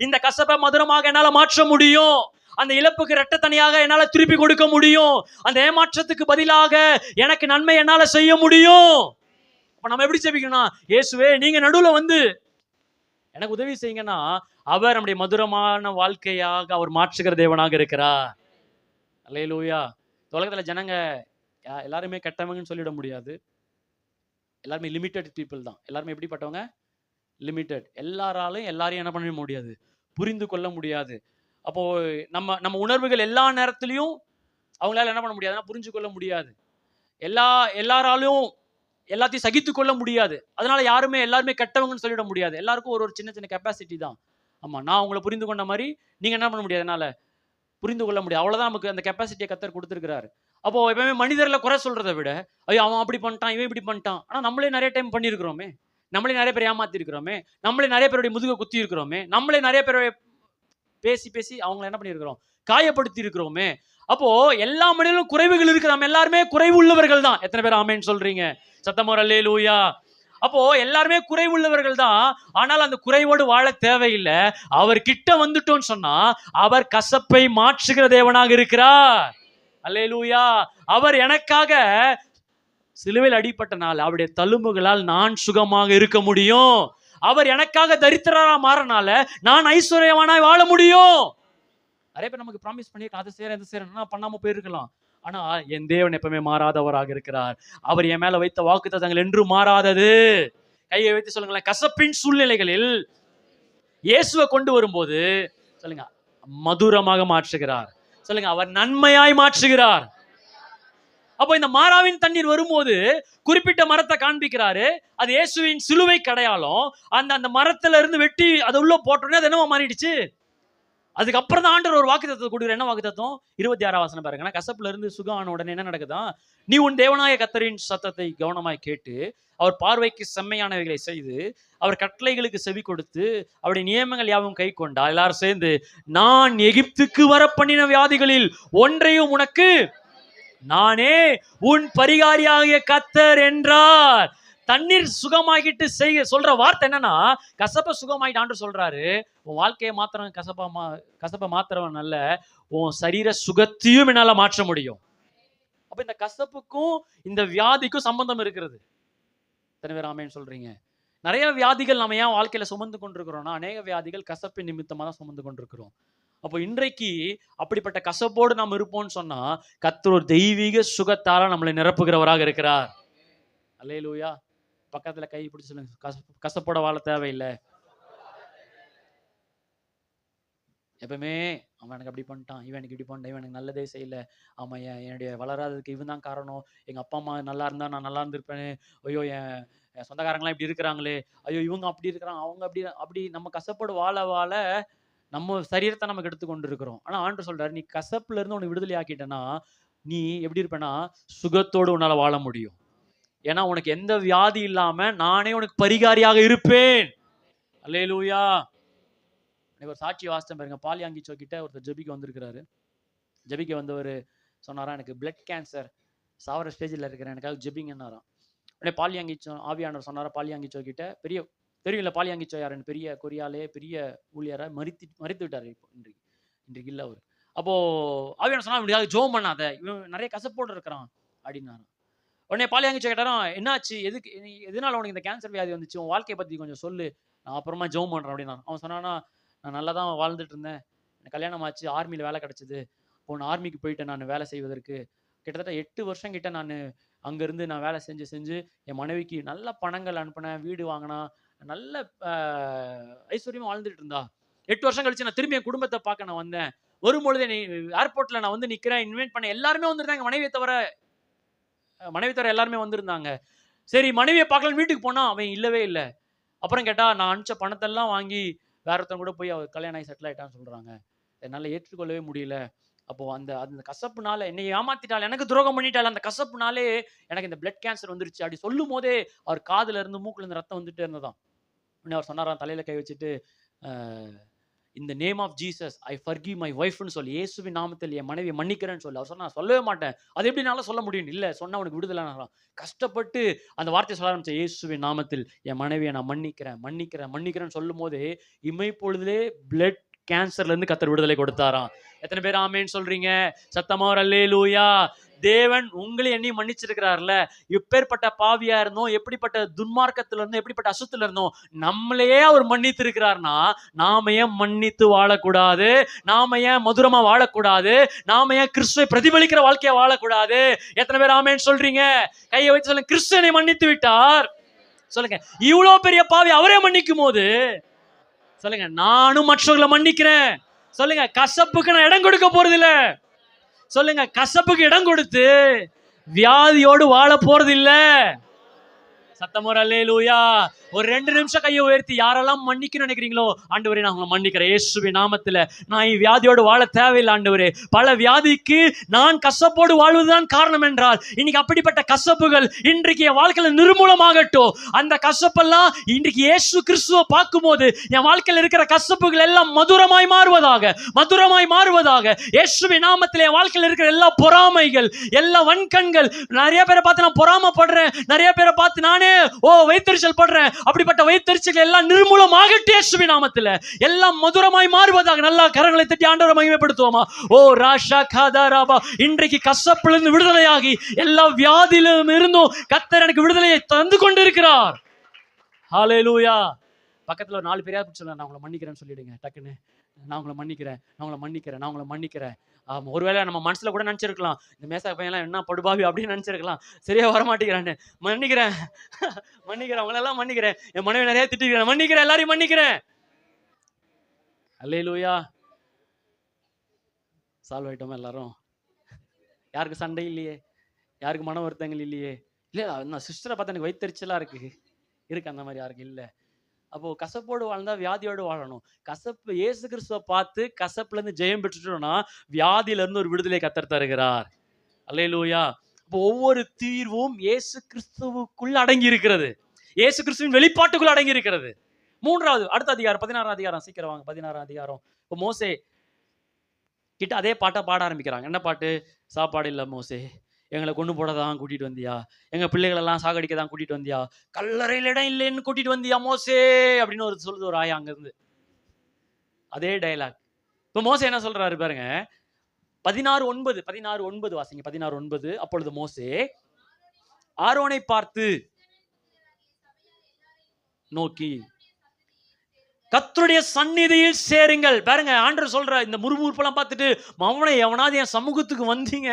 இந்த கசப்பை மதுரமாக என்னால மாற்ற முடியும். அந்த இழப்புக்கு இரட்டத்தனையாக என்னால திருப்பி கொடுக்க முடியும். அந்த ஏமாற்றத்துக்கு பதிலாக எனக்கு நன்மை என்னால செய்ய முடியும். அப்ப நம்ம எப்படி ஜெபிக்கணும்? இயேசுவே, நீங்க நடுவுல வந்து எனக்கு உதவி செய்யுங்கன்னா, அவர் நம்முடைய மதுரமான வாழ்க்கையாக அவர் மாற்றுகிற தேவனாக இருக்கிறார். அல்லேலூயா. உலகத்துல ஜனங்க எல்லாருமே கெட்டவங்கன்னு சொல்லிட முடியாது. எல்லாருமே லிமிட்டட் பீப்புள் தான். எல்லாருமே எப்படிப்பட்டவங்க? லிமிட்டட். எல்லாராலும் எல்லாரையும் என்ன பண்ண முடியாது, புரிந்து கொள்ள முடியாது. அப்போ நம்ம உணர்வுகள் எல்லா நேரத்திலையும் அவங்களால என்ன பண்ண முடியாதுன்னா புரிஞ்சு கொள்ள முடியாது. எல்லாராலும் எல்லாத்தையும் சகித்து கொள்ள முடியாது. அதனால எல்லாருமே கெட்டவங்கன்னு சொல்லிட முடியாது. எல்லாருக்கும் ஒரு சின்ன சின்ன கெப்பாசிட்டி தான். ஆமா, நான் உங்களை புரிந்து கொண்ட மாதிரி நீங்க என்ன பண்ண முடியாது, என்னால புரிந்து கொள்ள முடியாது. அவ்வளவுதான் நமக்கு அந்த கெப்பாசிட்டியை கர்த்தர் கொடுத்திருக்கிறாரு. அப்போ எப்பவுமே மனிதர்ல குறை சொல்றதை விட, ஐயோ அவன் அப்படி பண்ணிட்டான், இவன் இப்படி பண்ணிட்டான். ஆனா நம்மளே நிறைய டைம் பண்ணியிருக்கிறோமே, நம்மளே நிறைய பேர் ஏமாத்தி இருக்கிறோமே, நம்மளே நிறைய பேருடைய முதுக குத்தி இருக்கிறோமே, நம்மளே நிறைய பேர் பேசி பேசி அவங்களை என்ன பண்ணியிருக்கிறோம், காயப்படுத்தி இருக்கிறோமே. அப்போ எல்லா மனிதர்களும் குறைவுகள் இருக்கு. நம்ம எல்லாருமே குறைவு உள்ளவர்கள் தான். எத்தனை பேர் ஆமேன்னு சொல்றீங்க? சத்தமா அல்லேலூயா. அப்போ எல்லாருமே குறைவுள்ளவர்கள் தான். ஆனால் அந்த குறைவோடு வாழ தேவையில்லை. அவர் கிட்ட வந்துட்டோம்னு சொன்னா அவர் கசப்பை மாற்றுகிற தேவனாக இருக்கிறார். அல்லேலூயா. அவர் எனக்காக சிலுவையில் அடிபட்ட நாள் அவருடைய தழும்புகளால் நான் சுகமாக இருக்க முடியும். அவர் எனக்காக தரித்திரரா மாறனால நான் ஐஸ்வர்யவானாய் வாழ முடியும். நிறைய பேர் நமக்கு ப்ராமிஸ் பண்ணிருக்காங்க, அதை செய்யறேன் இதை செய்யறேன், பண்ணாம போயிருக்கலாம். ஆனா என் தேவன் எப்பவுமே மாறாதவராக இருக்கிறார். அவர் என் மேல வைத்த வாக்குத்தத்தங்கள் என்றும் மாறாதது. கையை வைத்து சொல்லுங்களேன், கசப்பின் சூழ்நிலைகளில் இயேசுவை கொண்டு வரும்போது சொல்லுங்க மதுரமாக மாற்றுகிறார். சொல்லுங்க, அவர் நன்மையாய் மாற்றுகிறார். அப்போ இந்த மாறாவின் தண்ணீர் வரும்போது குறிப்பிட்ட மரத்தை காண்பிக்கிறாரு. அது இயேசுவின் சிலுவை கடையாளம். அந்த மரத்துல இருந்து வெட்டி அது உள்ள போட்டோன்னே அது என்னவா மாறிடுச்சு. அதுக்கப்புறம் தான் ஆண்டவர் ஒரு வாக்குத்தத்தத்தை கொடுக்குற. என்ன வாக்குத்தத்தம்? 26 வசனம் பாருங்க. கசப்புல இருந்து சுகம் ஆன உடனே என்ன நடக்குதா? நீ உன் தேவனாய கர்த்தரின் சத்தத்தை கவனமாய் கேட்டு அவர் பார்வைக்கு செம்மையானவைகளை செய்து அவர் கட்டளைகளுக்கு செவி கொடுத்து அவருடைய நியமங்கள் யாவும் கை கொண்டா. எல்லாரும் சேர்ந்து, நான் எகிப்துக்கு வர பண்ணின வியாதிகளில் ஒன்றையும் உனக்கு நானே உன் பரிகாரியாகிய கர்த்தர் என்றார். தண்ணீர் சுகமாகிட்டு சொல்ற வார்த்தை என்னன்னா, கசப்பை சுகமாயிட்டு ஆண்டு சொல்றாரு, உன் வாழ்க்கையை மாத்திரம் கசப்பை மாத்திரவன் அல்ல, உன் சரீர சுகத்தையும் என்னால மாற்ற முடியும். அப்ப இந்த கசப்புக்கும் இந்த வியாதிக்கும் சம்பந்தம் இருக்கிறது. எத்தனை பேர் ஆமேன்னு சொல்றீங்க? நிறைய வியாதிகள் நம்ம ஏன் வாழ்க்கையில சுமந்து கொண்டிருக்கிறோம்னா, அநேக வியாதிகள் கசப்பின் நிமித்தமா தான் சுமந்து கொண்டிருக்கிறோம். அப்போ இன்றைக்கு அப்படிப்பட்ட கசப்போடு நாம் இருப்போம்னு சொன்னா கர்த்தர் ஒரு தெய்வீக சுகத்தால நம்மளை நிரப்புகிறவராக இருக்கிறார். அல்லேலூயா. பக்கத்துல கை பிடிச்சு சொல்லுங்க, கசப்போட வாழ தேவையில்லை. எப்பவுமே அவன் எனக்கு அப்படி பண்ணிட்டான், இவன் எனக்கு இப்படி பண்ணிட்டான், இவன் எனக்கு நல்லதே செய்யல, ஆமா என்னுடைய வளராததுக்கு இவன் தான் காரணம், எங்க அப்பா அம்மா நல்லா இருந்தா நான் நல்லா இருந்திருப்பேன், ஐயோ என் சொந்தக்காரங்களாம் இப்படி இருக்கிறாங்களே, ஐயோ இவங்க அப்படி இருக்கிறாங்க, அவங்க அப்படி நம்ம கசப்போடு வாழ வாழ நம்ம சரீரத்தை நமக்கு எடுத்து கொண்டு இருக்கிறோம். ஆனா ஆண்டவர் சொல்றாரு, நீ கசப்புல இருந்து உனக்கு விடுதலை ஆக்கிட்டனா நீ எப்படி இருப்பேன்னா சுகத்தோடு உன்னால வாழ முடியும். ஏன்னா உனக்கு எந்த வியாதி இல்லாம நானே உனக்கு பரிகாரியாக இருப்பேன். அல்லேலூயா. எனக்கு ஒரு சாட்சி வாசித்தேன் பாருங்க. பாலியாங்கி சோக்கிட்ட ஒருத்தர் ஜெபிக்க வந்திருக்கிறாரு. ஜெபிக்க வந்தவர் சொன்னாரா, எனக்கு பிளட் கேன்சர், சாவர ஸ்டேஜில் இருக்கிறேன், எனக்காக ஜெபிங்கன்னாராம். உடனே பாலியாங்கி ஆவியானவர் சொன்னாரா, பாலியாங்கி சோக்கிட்ட பெரிய தெரியல, பாலியாங்கி சோ யாருன்னு, பெரிய கொரியாலே பெரிய ஊழியரை மறித்து விட்டார். இப்போ இன்றைக்கு இல்லை அவர். அப்போ ஆவியானவர் சொன்னா, இப்படியாக ஜோம் பண்ணாத, இவன் நிறைய கசப்போடு இருக்கிறான் அப்படின்னாராம். உடனே பாலியாங்கி சோ கேட்டாராம், என்னாச்சு, எதனால உனக்கு இந்த கேன்சர் வியாதி வந்துச்சு, உன் வாழ்க்கையை பத்தி கொஞ்சம் சொல்லு, நான் அப்புறமா ஜோம் பண்றேன் அப்படின்னா. அவன் சொன்னானா, நான் நல்லா தான் வாழ்ந்துட்டு இருந்தேன், எனக்கு கல்யாணம் ஆச்சு, ஆர்மியில் வேலை கிடச்சிது, இப்போ நான் ஆர்மிக்கு போயிட்டேன். நான் வேலை செய்வதற்கு கிட்டத்தட்ட 8 வருஷம் கிட்ட நான் அங்கேருந்து நான் வேலை செஞ்சு என் மனைவிக்கு நல்ல பணங்கள் அனுப்பினேன், வீடு வாங்கினா, நல்ல ஐஸ்வர்யமாக வாழ்ந்துட்டு இருந்தா. 8 வருஷம் கழிச்சு நான் திரும்பி என் குடும்பத்தை பார்க்க நான் வந்தேன். வரும்பொழுது ஏர்போர்ட்டில் நான் வந்து நிற்கிறேன், இன்வைட் பண்ண எல்லாருமே வந்துருந்தாங்க, மனைவியை தவிர எல்லாருமே வந்திருந்தாங்க. சரி மனைவியை பார்க்கலான்னு வீட்டுக்கு போனா அவன் இல்லவே இல்லை. அப்புறம் கேட்டா, நான் அனுப்பிச்ச பணத்தெல்லாம் வாங்கி வேற ஒருத்தன் கூட போய் அவர் கல்யாணம் ஆகி செட்டில் ஆயிட்டான்னு சொல்றாங்க. என்னால் ஏற்றுக்கொள்ளவே முடியல. அப்போ அந்த அந்த கசப்புனால என்னை ஏமாத்திட்டாள், எனக்கு துரோகம் பண்ணிட்டாள், அந்த கசப்புனாலே எனக்கு இந்த பிளட் கேன்சர் வந்துருச்சு அப்படி சொல்லும் போதே அவர் காதுல இருந்து மூக்குல இருந்து ரத்தம் வந்துட்டே இருந்ததாம். உடனே அவர் சொன்னாராம், தலையில கை வச்சுட்டு, இந்த name of Jesus I forgive my ஒய்ஃப்னு சொல்லி, இயேசுவின் நாமத்தில் என் மனைவியை மன்னிக்கிறேன்னு சொல்லி. அவர் சொன்னா, சொல்லவே மாட்டேன், அது எப்படினால சொல்ல முடியும், இல்ல சொன்னா உனக்கு விடுதலை. கஷ்டப்பட்டு அந்த வார்த்தையை சொல்ல ஆரம்பிச்சேன், இயேசுவின் நாமத்தில் என் மனைவியை நான் மன்னிக்கிறேன் மன்னிக்கிறேன் மன்னிக்கிறேன்னு சொல்லும் போதே இமைப்பொழுதிலே பிளட் கேன்சர்ல இருந்து கர்த்தர் விடுதலை கொடுத்தாராம். எத்தனை பேர் ஆமேன்னு சொல்றீங்க? சத்தமா ஒரு அல்லேலூயா. தேவன் உங்களை என்னையும் மன்னிச்சிருக்கிறார்ல. எப்பேற்பட்ட பாவியா இருந்தோம், எப்படிப்பட்ட துன்மார்க்கத்துல இருந்தோம், எப்படிப்பட்ட அசுத்துல இருந்தோம், நம்மளையே அவர் மன்னித்து இருக்கிறார்னா நாம ஏன் மன்னித்து வாழக்கூடாது? நாம ஏன் மதுரமா வாழக்கூடாது? நாம ஏன் கிறிஸ்துவை பிரதிபலிக்கிற வாழ்க்கையா வாழக்கூடாது? எத்தனை பேர் ஆமேன்னு சொல்றீங்க? கையை வைத்து சொல்லுங்க, கிறிஸ்துவனை மன்னித்து விட்டார். சொல்லுங்க, இவ்வளவு பெரிய பாவி அவரே மன்னிக்கும் போது சொல்லுங்க, நானும் மற்றவர்களை மன்னிக்கிறேன். சொல்லுங்க, கசப்புக்கு நான் இடம் கொடுக்க போறது இல்ல. சொல்லுங்க, கசப்புக்கு இடம் கொடுத்து வியாதியோடு வாழ போறது இல்ல. சத்தமோர அல்லேலூயா. ஒரு 2 நிமிஷம் கையை உயர்த்தி யாரெல்லாம் மன்னிக்கணும்னு நினைக்கிறீங்களோ, ஆண்டவரே நான் உங்களை மன்னிக்கிறேன் இயேசுவின் நாமத்துல. நான் வியாதியோடு வாழ தேவையில்லை ஆண்டவரே. பல வியாதிக்கு நான் கசப்போடு வாழ்வதுதான் காரணம் என்றால், இன்னைக்கு அப்படிப்பட்ட கசப்புகள் இன்றைக்கு என் வாழ்க்கையில நிர்மூலமாகட்டும். அந்த கசப்பெல்லாம் இன்றைக்கு இயேசு கிறிஸ்துவை பார்க்கும்போது என் வாழ்க்கையில் இருக்கிற கசப்புகள் எல்லாம் மதுரமாய் மாறுவதாக, மதுரமாய் மாறுவதாக. இயேசுவின் நாமத்தில் என் வாழ்க்கையில் இருக்கிற எல்லா பொறாமைகள், எல்லா வன்கண்கள், நிறைய பேரை பார்த்து நான் பொறாமப்படுறேன், நிறைய பேரை பார்த்து நானே வைத்தறிச்சல் படுறேன், அப்படிப்பட்ட வைத்தறிச்சல் எல்லாம் நிர்மூலமாகட்டும் இயேசுவின் நாமத்தில். எல்லாம் மதுரமாய் மாறுவதாக. நல்லா கரங்களை தட்டி ஆண்டவரை மகிமைப்படுத்துவோமா? ஓ ராஷா காதாராபா. இன்றைக்கு கசப்பிலிருந்து விடுதலையாகி எல்லா வியாதியிலும் இருந்தும் கர்த்தர் எனக்கு விடுதலையை தந்து கொண்டிருக்கிறார். ஹல்லேலூயா. பக்கத்துல ஒரு 4 பேரையா சொல்லுங்க, நான் உங்களை மன்னிக்கிறேன்னு சொல்லிடுங்க டக்குன்னு. நான் உங்களை மன்னிக்கிறேன், நான் உங்களை மன்னிக்கிறேன், நான் உங்களை மன்னிக்கிறேன். ஒருவேளை நம்ம மனசுல கூட நினைச்சிருக்கலாம், இந்த மேசா பையன்லாம் என்ன படுபாவி அப்படின்னு நினைச்சிருக்கலாம், சரியா வரமாட்டேங்கிறான்னு. மன்னிக்கிறேன் மன்னிக்கிறேன், அவங்களெல்லாம் மன்னிக்கிறேன், என் மனைவி நிறைய திட்டிக்கிறேன், மன்னிக்கிறேன், எல்லாரையும் மன்னிக்கிறேன். அல்லேலூயா. சால்வ் ஆயிட்டோமா எல்லாரும்? யாருக்கு சண்டை இல்லையே, யாருக்கு மன வருத்தங்கள் இல்லையே? இல்ல, நான் சிஸ்டரை பார்த்து எனக்கு வைத்தறிச்சலா இருக்கு அந்த மாதிரி யாருக்கு இல்லை. அப்போ கசப்போடு வாழ்ந்தா வியாதியோடு வாழணும். கசப்பு இயேசு கிறிஸ்துவை பார்த்து கசப்புல இருந்து ஜெயம் பெற்றுட்டோம்னா வியாதியில இருந்து ஒரு விடுதலை கர்த்தர் தருகிறார். அல்லேலூயா. அப்போ ஒவ்வொரு தீர்வும் இயேசு கிறிஸ்துவுக்குள்ள அடங்கி இருக்கிறது, இயேசு கிறிஸ்துவின் வெளிப்பாட்டுக்குள்ள அடங்கி இருக்கிறது. 3வது அடுத்த அதிகாரம் 16ஆம் அதிகாரம், சீக்கிரம் வாங்க. 16ஆம் அதிகாரம். இப்போ மோசே கிட்ட அதே பாட்டை பாட ஆரம்பிக்கிறாங்க. என்ன பாட்டு? சாப்பாடு இல்லை மோசே, எங்களை கொண்டு போட தான் கூட்டிட்டு வந்தியா, எங்க பிள்ளைகளெல்லாம் சாகடிக்க தான் கூட்டிட்டு வந்தியா, கல்லறையில் இடம் இல்லைன்னு கூட்டிட்டு வந்தியா மோசே அப்படின்னு ஒரு சொல்லுது ஒரு ஆயா அங்க இருந்து. அதே டைலாக். இப்ப மோசே என்ன சொல்றாரு பாருங்க, 16:9 வாசிங்க. 16:9. அப்பொழுது மோசே ஆரோனை பார்த்து நோக்கி, கர்த்தருடைய சந்நிதியில் சேருங்கள். பாருங்க, ஆண்டவர் சொல்ற இந்த முறுமுறுப்பெல்லாம் பார்த்துட்டு, மவனை எவனாவது என் சமூகத்துக்கு வந்தீங்க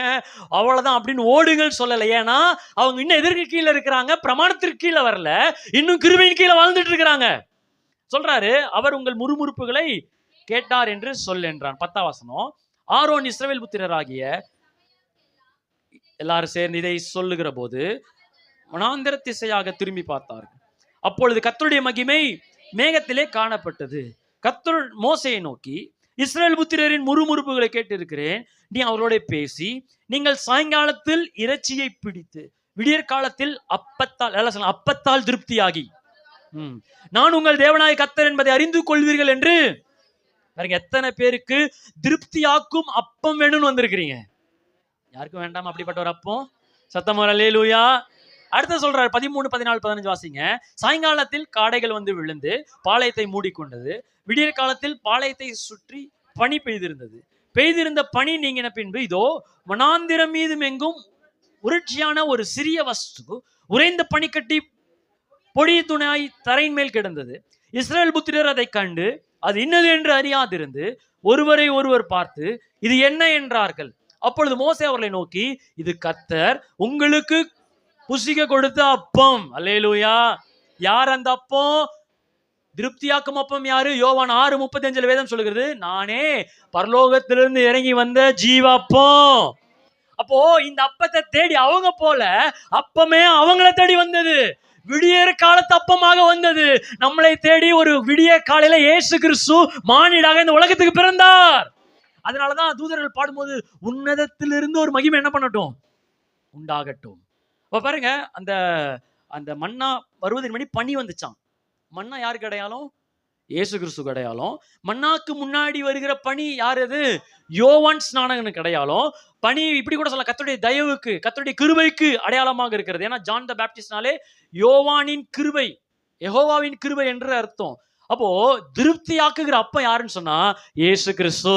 அவ்வளவுதான் அப்படின்னு ஓடுங்கள் சொல்லலை. ஏன்னா அவங்க இன்னும் எதற்கு கீழே இருக்கிறாங்க, பிரமாணத்திற்கு கீழே வரல, இன்னும் கிருபையின் கீழே வாழ்ந்துட்டு இருக்கிறாங்க. சொல்றாரு, அவர் உங்கள் முறுமுறுப்புகளை கேட்டார் என்று சொல் என்றான். 10ஆம் வசனம். ஆரோன் இஸ்ரவேல் புத்திரராகிய எல்லாரும் சேர்ந்து இதை சொல்லுகிற போது வனாந்திர திசையாக திரும்பி பார்த்தார்கள். அப்பொழுது கர்த்தருடைய மகிமை மேகத்திலே காணப்பட்டது. கர்த்தர் மோசேயை நோக்கி, இஸ்ரவேல் புத்திரரின் முறுமுறுப்புகளை கேட்டிருக்கிறேன், நீ அவரோட பேசி, நீங்கள் சாயங்காலத்தில் இறைச்சியை பிடித்து விடியற் காலத்தில் அப்பத்தால் திருப்தியாகி நான் உங்கள் தேவனாய கர்த்தர் என்பதை அறிந்து கொள்வீர்கள் என்று. எத்தனை பேருக்கு திருப்தியாக்கும் அப்பம் வேணும்னு வந்திருக்கிறீங்க? யாருக்கும் வேண்டாம் அப்படிப்பட்ட ஒரு அப்பம்? சத்தமா அல்லேலூயா. அடுத்த சொல்றாரு 13, 14, 15 வாசிங்க. சாயங்காலத்தில் காடைகள் வந்து விழுந்து பாளையத்தை மூடிக்கொண்டது. விடியற் காலத்தில் பாளையத்தை சுற்றி பனி பெய்திருந்தது. பெய்திருந்த பனி நீங்கின பின்பு இதோ வனாந்திரம் மீதும் எங்கும் உருட்சியான ஒரு சிறிய வஸ்து உறைந்த பனிக்கட்டி பொடி துணாய் தரையின் மேல் கிடந்தது. இஸ்ரவேல் புத்திரர் அதை கண்டு அது இன்னது என்று அறியாதிருந்து ஒருவரை ஒருவர் பார்த்து இது என்ன என்றார்கள். அப்பொழுது மோசே அவர்களை நோக்கி, இது கர்த்தர் உங்களுக்கு புசிக்க கொடுத்த அப்பம். அல்லேலூயா. யார் அந்த அப்பம்? திருப்தியாக்கும் அப்பம் யாரு? யோவான் 6:35 வேதம் சொல்லுகிறது, நானே பரலோகத்திலிருந்து இறங்கி வந்த ஜீவாப்பம். அப்போ இந்த அப்பத்தை தேடி அவங்க போல, அப்பமே அவங்கள தேடி வந்தது. விடியற் காலத்து அப்பமாக வந்தது. நம்மளை தேடி ஒரு விடிய காலையில இயேசு கிறிஸ்து மானிடாக இந்த உலகத்துக்கு பிறந்தார். அதனாலதான் தூதர்கள் பாடும்போது உன்னதத்திலிருந்து ஒரு மகிமை என்ன பண்ணட்டும், உண்டாகட்டும். அப்ப பாருங்க, அந்த அந்த மன்னா வருவதன் முன்னாடி பனி வந்துச்சான். மன்னா யாருக்கு அடையாளம்? இயேசு கிறிஸ்துக்கு அடையாளம். மன்னாக்கு முன்னாடி வருகிற பனி யார்? அது யோவான் ஸ்நானகனுக்கு அடையாளம். பனி இப்படி கூட சொல்லலாம், கர்த்தருடைய தயவுக்கு, கர்த்தருடைய கிருபைக்கு அடையாளமாக இருக்கிறது. ஏன்னா ஜான் த பேப்டிஸ்ட்னாலே யோவானின் கிருபை, யெகோவாவின் கிருபை என்று அர்த்தம். அப்போ திருப்தியாக்குகிற அப்ப யாருன்னு சொன்னா இயேசு கிறிஸ்து.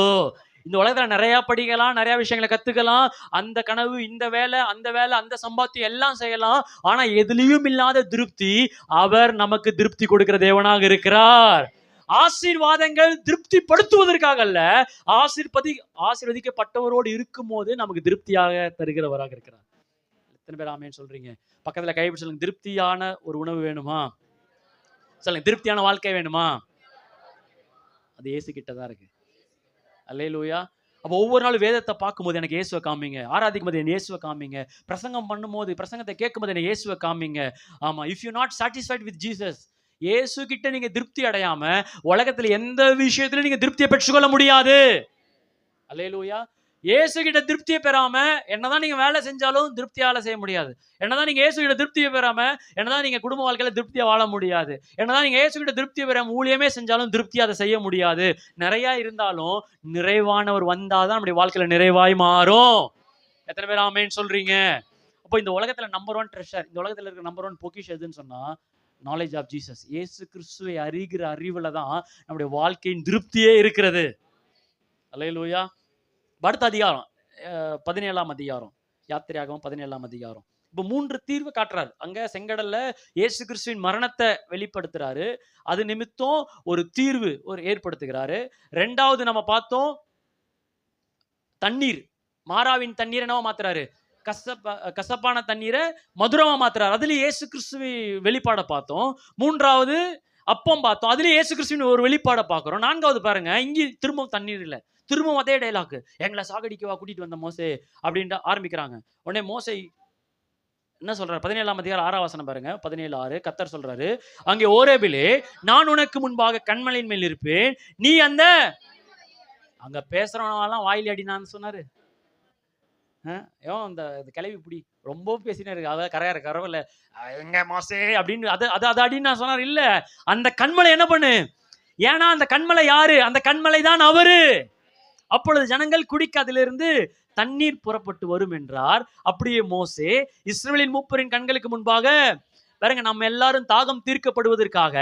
இந்த உலகத்துல நிறைய படிக்கலாம், நிறைய விஷயங்களை கத்துக்கலாம், அந்த கனவு, இந்த வேலை, அந்த வேலை, அந்த சம்பாத்தியம் எல்லாம் செய்யலாம். ஆனா எதுலயும் இல்லாத திருப்தி, அவர் நமக்கு திருப்தி கொடுக்கிற தேவனாக இருக்கிறார். ஆசீர்வாதங்கள் திருப்திப்படுத்துவதற்காக அல்ல, ஆசீர்வதிக்கப்பட்டவரோடு இருக்கும் போது நமக்கு திருப்தியாக தருகிறவராக இருக்கிறார். எத்தனை பேர் ஆமென் சொல்றீங்க? பக்கத்துல கைப்பிடி சொல்லுங்க, திருப்தியான ஒரு உணவு வேணுமா? சொல்லுங்க, திருப்தியான வாழ்க்கை வேணுமா? அது இயேசு கிட்டதான் இருக்கு. அல்லேலூயா. அப்போ ஒவ்வொரு நாள் வேதத்தை பார்க்கும்போது எனக்கு இயேசுவை காமிங்க, ஆராதிக்கும் போது என் இயேசுவை காமிங்க, பிரசங்கம் பண்ணும்போது, பிரசங்கத்தை கேட்கும் போது எனக்கு இயேசுவை காமிங்க. ஆமா, if you not satisfied with Jesus, இயேசு கிட்ட நீங்க திருப்தி அடையாம உலகத்துல எந்த விஷயத்திலும் நீங்க திருப்தியை பெற்றுக்கொள்ள முடியாது. அல்லேலூயா. இயேசு கிட்ட திருப்தியை பெறாம என்னதான் நீங்க வேலை செஞ்சாலும் திருப்தியால செய்ய முடியாது. என்னதான் நீங்க இயேசு கிட்ட திருப்தியை பெறாம என்னதான் நீங்க குடும்ப வாழ்க்கையில திருப்தியா வாழ முடியாது. என்னதான் நீங்க இயேசு கிட்ட திருப்தியை பெறாம ஊழியமே செஞ்சாலும் திருப்தியா அதை செய்ய முடியாது. நிறைய இருந்தாலும் நிறைவானவர் வந்தாதான் நம்முடைய வாழ்க்கையில நிறைவாய் மாறும். எத்தனை பேர் ஆமென் சொல்றீங்க? அப்போ இந்த உலகத்துல நம்பர் 1 ட்ரெஷர், இந்த உலகத்துல இருக்கிற நம்பர் 1 பொக்கிஷம் எதுன்னு சொன்னா நாலேஜ் ஆஃப் ஜீசஸ். இயேசு கிறிஸ்துவை அறிகிற அறிவுல தான் நம்முடைய வாழ்க்கையின் திருப்தியே இருக்கிறது. அல்லேலூயா. அடுத்த அதிகாரம் 17ஆம் அதிகாரம், யாத்திரையாகமம் 17ஆம் அதிகாரம். இப்போ 3 தீர்வு காட்டுறாரு. அங்க செங்கடல்ல இயேசு கிறிஸ்துவின் மரணத்தை வெளிப்படுத்துறாரு. அது நிமித்தம் ஒரு தீர்வு ஒரு ஏற்படுத்துகிறாரு. 2வது நம்ம பார்த்தோம், தண்ணீர், மாறாவின் தண்ணீர் என்னவா மாத்துறாரு? கசப்பான தண்ணீரை மதுரமா மாத்துறாரு. அதுல இயேசு கிறிஸ்துவை வெளிப்பாட பார்த்தோம். 3வது அப்பம் பார்த்தோம், அதுல இயேசு கிறிஸ்துவின் ஒரு வெளிப்பாட பார்க்கிறோம். 4வது பாருங்க, இங்க திரும்பவும் தண்ணீர் இல்ல, திரும்பவும் அதே டைலாக், எங்களை சாகடிக்கவா கூட்டிட்டு வந்த மோசே அப்படின்ட்டு ஆரம்பிக்கிறாங்க. உடனே மோசே என்ன சொல்றாரு? 17ஆம் அதிகாரம் 6ஆம் வசனம் பாருங்க. 17:6 கர்த்தர் சொல்றாரு, அங்கே ஓரேபிலே நான் உனக்கு முன்பாக கன்மலையின் மேல் இருப்பேன், நீ அந்த அங்க பேசுறவனெல்லாம் வாயில அடினான்னு சொன்னாரு. அந்த கிளவி இப்படி ரொம்ப பேசினே இருக்கு, அதாவது கரையாரு கரவல எங்க மோசே அப்படின்னு அது அடின்னு நான் சொன்னார். இல்ல, அந்த கண்மலை என்ன பண்ணு, ஏன்னா அந்த கண்மலை யாரு? அந்த கண்மலை தான் அவரு. அப்பொழுது ஜனங்கள் குடிக்க அதிலிருந்து தண்ணீர் புறப்பட்டு வரும் என்றார். அப்படியே மோசே இஸ்ரவேலின் மூப்பரின் கண்களுக்கு முன்பாக பாருங்க, நம்ம எல்லாரும் தாகம் தீர்க்கப்படுவதற்காக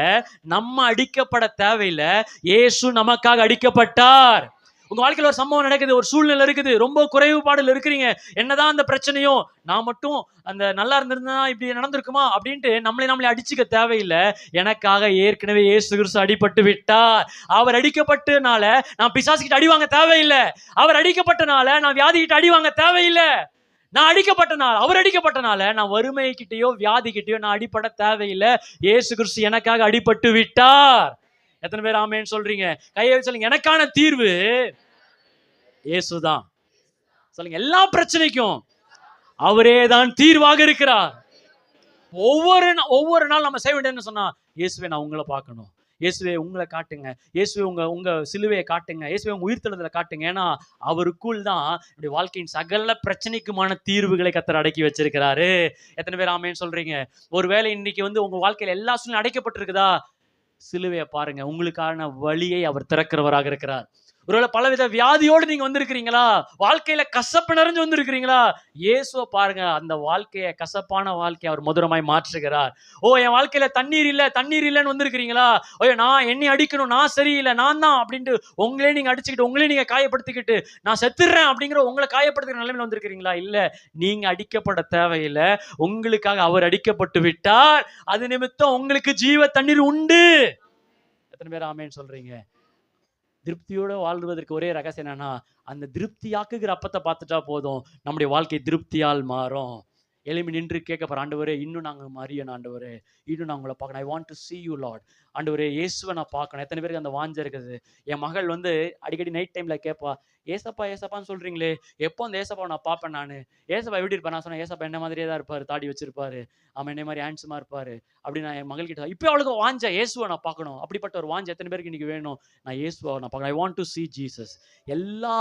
நம்ம அடிக்கப்பட தேவையில்லை, இயேசு நமக்காக அடிக்கப்பட்டார். உங்க வாழ்க்கையில் ஒரு சம்பவம் நடக்குது, ஒரு சூழ்நிலை இருக்குது, ரொம்ப குறைவுபாடுல இருக்கிறீங்க, என்னதான் அந்த பிரச்சனையும், நான் மட்டும் அந்த நல்லா இருந்திருந்தா இப்படி நடந்திருக்குமா அப்படின்ட்டு நம்மளே அடிச்சுக்க தேவையில்லை. எனக்காக ஏற்கனவே இயேசு கிறிஸ்து அடிபட்டு விட்டார். அவர் அடிக்கப்பட்டனால நான் பிசாசுகிட்ட அடி வாங்க தேவையில்லை. அவர் அடிக்கப்பட்டனால நான் வியாதிகிட்ட அடி வாங்க தேவையில்லை. நான் அடிக்கப்பட்டனால, அவர் அடிக்கப்பட்டனால நான் வறுமை கிட்டயோ வியாதி கிட்டயோ நான் அடிப்பட தேவையில்லை. இயேசு கிறிஸ்து எனக்காக அடிபட்டு விட்டார். எத்தனை பேர் ஆமென் சொல்றீங்க? கையை சொல்லுங்க, எனக்கான தீர்வு இயேசுதான். சொல்லுங்க, எல்லா பிரச்சனைக்கும் அவரே தான் தீர்வாக இருக்கிறார். ஒவ்வொரு நாள் நம்ம செய்ய வேண்டியதுன்னு சொன்னா, இயேசுவே நான் உங்களை பார்க்கணும், இயேசுவே உங்களை காட்டுங்க, இயேசுவே உங்க சிலுவையை காட்டுங்க, இயேசுவே உங்க உயிர்த்தெழுதலை காட்டுங்க. ஏன்னா அவருக்குள் தான் இப்படி வாழ்க்கையின் சகல பிரச்சனைக்குமான தீர்வுகளை கர்த்தர் அடக்கி வச்சிருக்கிறாரு. எத்தனை பேர் ஆமென் சொல்றீங்க? ஒருவேளை இன்னைக்கு உங்க வாழ்க்கையில எல்லா சூழ்நிலையும் அடைக்கப்பட்டிருக்குதா? சிலுவையை பாருங்க, உங்களுக்கான வழியை அவர் திறக்கிறவராக இருக்கிறார். ஒருவேளை பலவித வியாதியோடு நீங்க வந்திருக்கிறீங்களா? வாழ்க்கையில கசப்பு நிறைஞ்சு வந்திருக்கிறீங்களா? இயேசுவை பாருங்க, அந்த வாழ்க்கையை, கசப்பான வாழ்க்கையை அவர் மதுரமாய் மாற்றுகிறார். என் வாழ்க்கையில தண்ணீர் இல்லைன்னு வந்திருக்கிறீங்களா? நான் என்னை அடிக்கணும், நான் சரியில்லை, நான் தான் அப்படின்ட்டு உங்களே நீங்க அடிச்சுக்கிட்டு, உங்களே நீங்க காயப்படுத்திக்கிட்டு, நான் செத்துடுறேன் அப்படிங்கிற உங்களை காயப்படுத்துகிற நிலைமையில வந்திருக்கிறீங்களா? இல்ல, நீங்க அடிக்கப்பட தேவையில்லை, உங்களுக்காக அவர் அடிக்கப்பட்டு விட்டார். அது நிமித்தம் உங்களுக்கு ஜீவ தண்ணீர் உண்டு. எத்தனை பேர் ஆமென் சொல்றீங்க? திருப்தியோட வாழ்வதற்கு ஒரே ரகசியம் என்னன்னா, அந்த திருப்தியாக்குகிற அப்பத்தை பார்த்துட்டா போதும், நம்முடைய வாழ்க்கை திருப்தியால் மாறும். எழும்பி நின்று கேட்க போற, ஆண்டவரே இன்னும் நாங்க அறியணும், ஆண்டவரே இன்னும் நான் உங்களை பார்க்கணும், I want to see you Lord, ஆண்டவரே இயேசுவை நான் பார்க்கணும். எத்தனை பேருக்கு அந்த வாஞ்சை இருக்குது? என் மகள் வந்து அடிக்கடி நைட் டைம்ல கேட்பா, ஏசப்பா ஏசப்பான்னு சொல்றீங்களே, எப்போ அந்த ஏசப்பாவை நான் பார்ப்பேன்? நான் ஏசப்பா எப்படி இருப்பேன்? நான் சொன்னேன், ஏசப்பா என்ன மாதிரியே தான் இருப்பாரு, தாடி வச்சிருப்பாரு, அவன் என்ன மாதிரி ஹேண்ட்ஸமா இருப்பாரு அப்படின்னு நான் என் மகள் கிட்ட. இப்போ அவளுக்கு வாஞ்சை, இயேசுவை நான் பார்க்கணும். அப்படிப்பட்ட ஒரு வாஞ்சை எத்தனை பேருக்கு இன்னைக்கு வேணும்? நான் இயேசுவை நான் பார்க்கணும். I want to see Jesus. எல்லா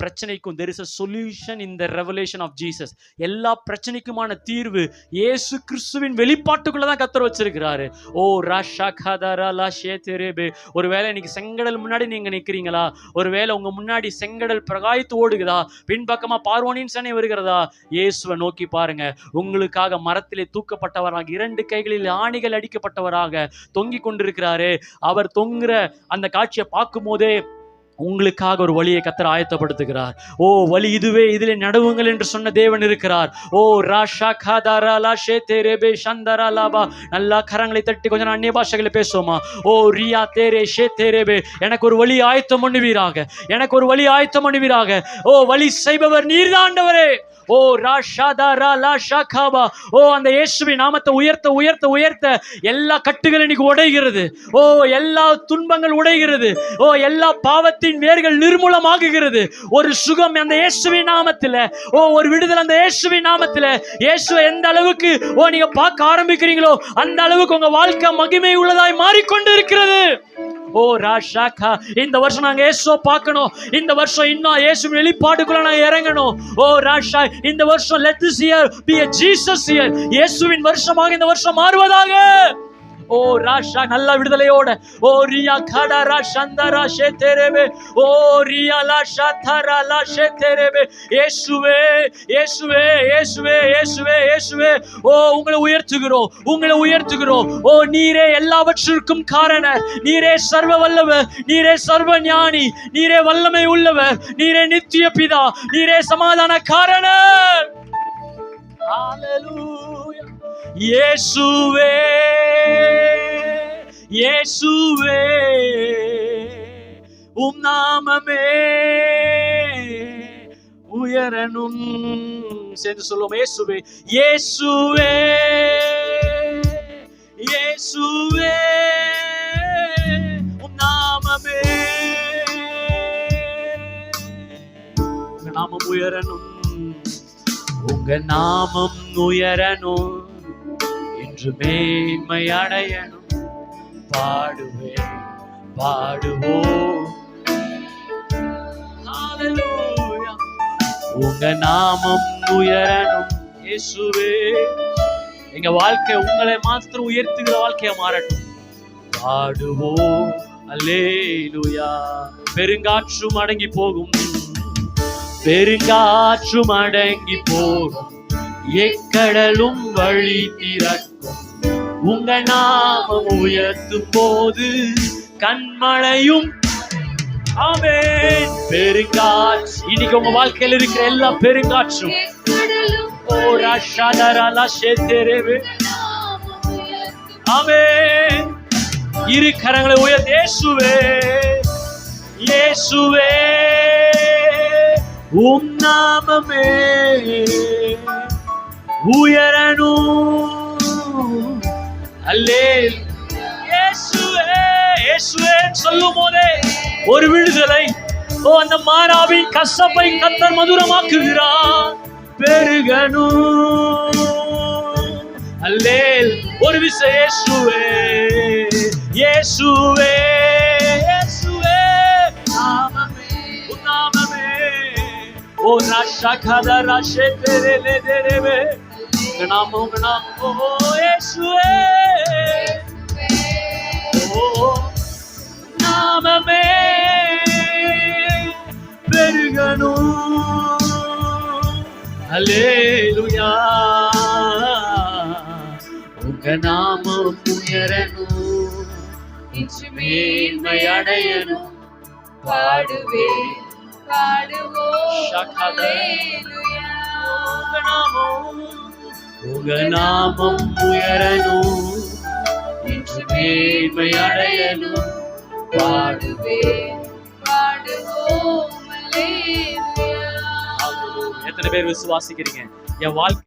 பிரச்சனைக்கும் there is a solution in the revelation of Jesus. எல்லா பிரச்சனைக்குமான தீர்வு இயேசு கிறிஸ்துவின் வெளிப்பாட்டுக்குள்ள தான் கர்த்தர் வச்சிருக்கிறாரு. ஓ ராஷா கதரா லா ஷேதரேபே. ஒருவேளை இன்னைக்கு செங்கடல் முன்னாடி நீங்க நிக்கிறீங்களா? ஒருவேளை உங்க முன்னாடி செங்கடல் பிரகாய்த்து ஓடுகிறதா? பின்பக்கமா பார்வோனின் சேனை வருகிறதா? இயேசுவை நோக்கி பாருங்க. உங்களுக்காக மரத்திலே தூக்கப்பட்டவராக, 2 கைகளில் ஆணிகள் அடிக்கப்பட்டவராக தொங்கிக் கொண்டிருக்கிறாரு. அவர் தொங்குற அந்த காட்சியை பார்க்கும் போதே உங்களுக்காக ஒரு வழியை கர்த்தர் ஆயத்தப்படுத்துகிறார். ஓ வழி இதுவே, இதிலே நடுவுங்கள் என்று சொன்ன தேவன் இருக்கிறார். ஓ ராஷா காதாரா லா ஷேதேரேபே ஷந்தரா லாபா. நல்லா கரங்களை தட்டி கொஞ்சம் அந்நிய பாஷைகளை பேசுவோமா? ஓ ரியா தேரே ஷேதேரேபே. எனக்கு ஒரு வழி ஆயத்தம் பண்ணுவீராக, எனக்கு ஒரு வழி ஆயத்தம் பண்ணுவீராக. ஓ வழி செய்பவர் நீர்தான் ஆண்டவரே. ஓ ராஷாதாரா லா ஷாகாபா. ஓ அந்த இயேசுவின் நாமத்தை உயர்த்த உயர்த்த உயர்த்த எல்லா கட்டுகள் இன்னைக்கு உடைகிறது. ஓ எல்லா துன்பங்கள் உடைகிறது. ஓ எல்லா பாவத்தின் வேர்கள் நிர்மூலமாகுகிறது. ஒரு சுகம் அந்த இயேசுவின் நாமத்தில். ஓ ஒரு விடுதலை அந்த இயேசுவின் நாமத்தில். இயேசுவை எந்த அளவுக்கு நீங்க பார்க்க ஆரம்பிக்கிறீங்களோ அந்த அளவுக்கு உங்க வாழ்க்கை மகிமை உள்ளதாய் மாறிக்கொண்டு இருக்கிறது. ஓ ராஷாகா. இந்த வருஷம் நாங்க இயேசுவை பார்க்கணும். இந்த வருஷம் இன்னும் இயேசுவின் வெளிப்பாடுக்குள்ள நான் இறங்கணும். ஓ ராஷா, இந்த வருஷம் let this year be a Jesus year. இயேசுவின் வருஷமாக இந்த வருஷம் மாறுவதாக. ஓ ராஷா நல்ல விடுதலையோட. ஓ ரியா கடரா சந்தரா ஷேதேரேபே. ஓ ரியா லா ஷாதரா லா ஷேதேரேபே. இயேசுவே இயேசுவே இயேசுவே இயேசுவே இயேசுவே. ஓ உங்களை உயர்த்துகிறோம், உங்களை உயர்த்துகிறோம். ஓ நீரே எல்லாவற்றிற்கும் காரணர், நீரே சர்வ வல்லவர், நீரே சர்வ ஞானி, நீரே வல்லமை உள்ளவர், நீரே நித்திய பிதா, நீரே சமாதான காரணர். ஹalleluya. இயேசுவே இயேசுவே உம் நாமமே உயரணும். சேர்ந்து சொல்லுவோம். இயேசுவே இயேசுவே இயேசுவே உம் நாமமே. உங்க நாமம் உயரணும், உங்க நாமம் உயரணும், என்று மேன்மை அடையணும். பாடுவேன் பாடுவோம். ஹalleluya. உங்க நாமம் உயரணும் இயேசுவே. எங்க வாழ்க்கை உங்களை மாத்திரம் உயர்த்துகிற வாழ்க்கையா மாறட்டும். பாடுவோம் அல்லேலூயா. பெருங்காற்றும் அடங்கி போகும், பெருங்காற்றும் அடங்கி போகும், எக்கடலும் வழி திறக்கும். உங்க நாமம் உயர்த்தும் போது கண்மழையும். ஆமென். பெருங்காற்று இன்னைக்கு உங்க வாழ்க்கையில் இருக்கிற எல்லா பெருங்காற்றும். ஓ ராஷாதாரா லா ஷேதேரேபே. ஆமென். இரு கரங்களை உயர்த்தி இயேசுவே இயேசுவே உம் நாமமே உயரணும். அல்லேலூயா. இயேசுவே இயேசுவே சொல்லும் போதே ஒரு விடுதலை. ஓ அந்த மாறாவின் கசப்பை கர்த்தர் மதுரமாக்குகிறார். பெருகணும். அல்லேல் ஒரு விசை இயேசுவே இயேசுவே இயேசுவே நாமமே உம் நாமமே. ஓ ராஷாகதரா ஷேதேரேபே. உங்க நாமம் உங்க நாமம். ஓ இயேசுவே ஓ நாமமே பெருகணும். அல்லேலூயா. உங்க நாமம் உயரணும், இன்று மேன்மை அடையணும். பாடுவேன் பாடுவோம் அல்லேலூயா. உங்க நாமம் உயரணும், இன்று மேன்மை அடையணும். பாடுவேன் பாடுவோம் அல்லேலூயா. எத்தனை பேர் விசுவாசிக்கிறீங்க? என் வாழ்க்கை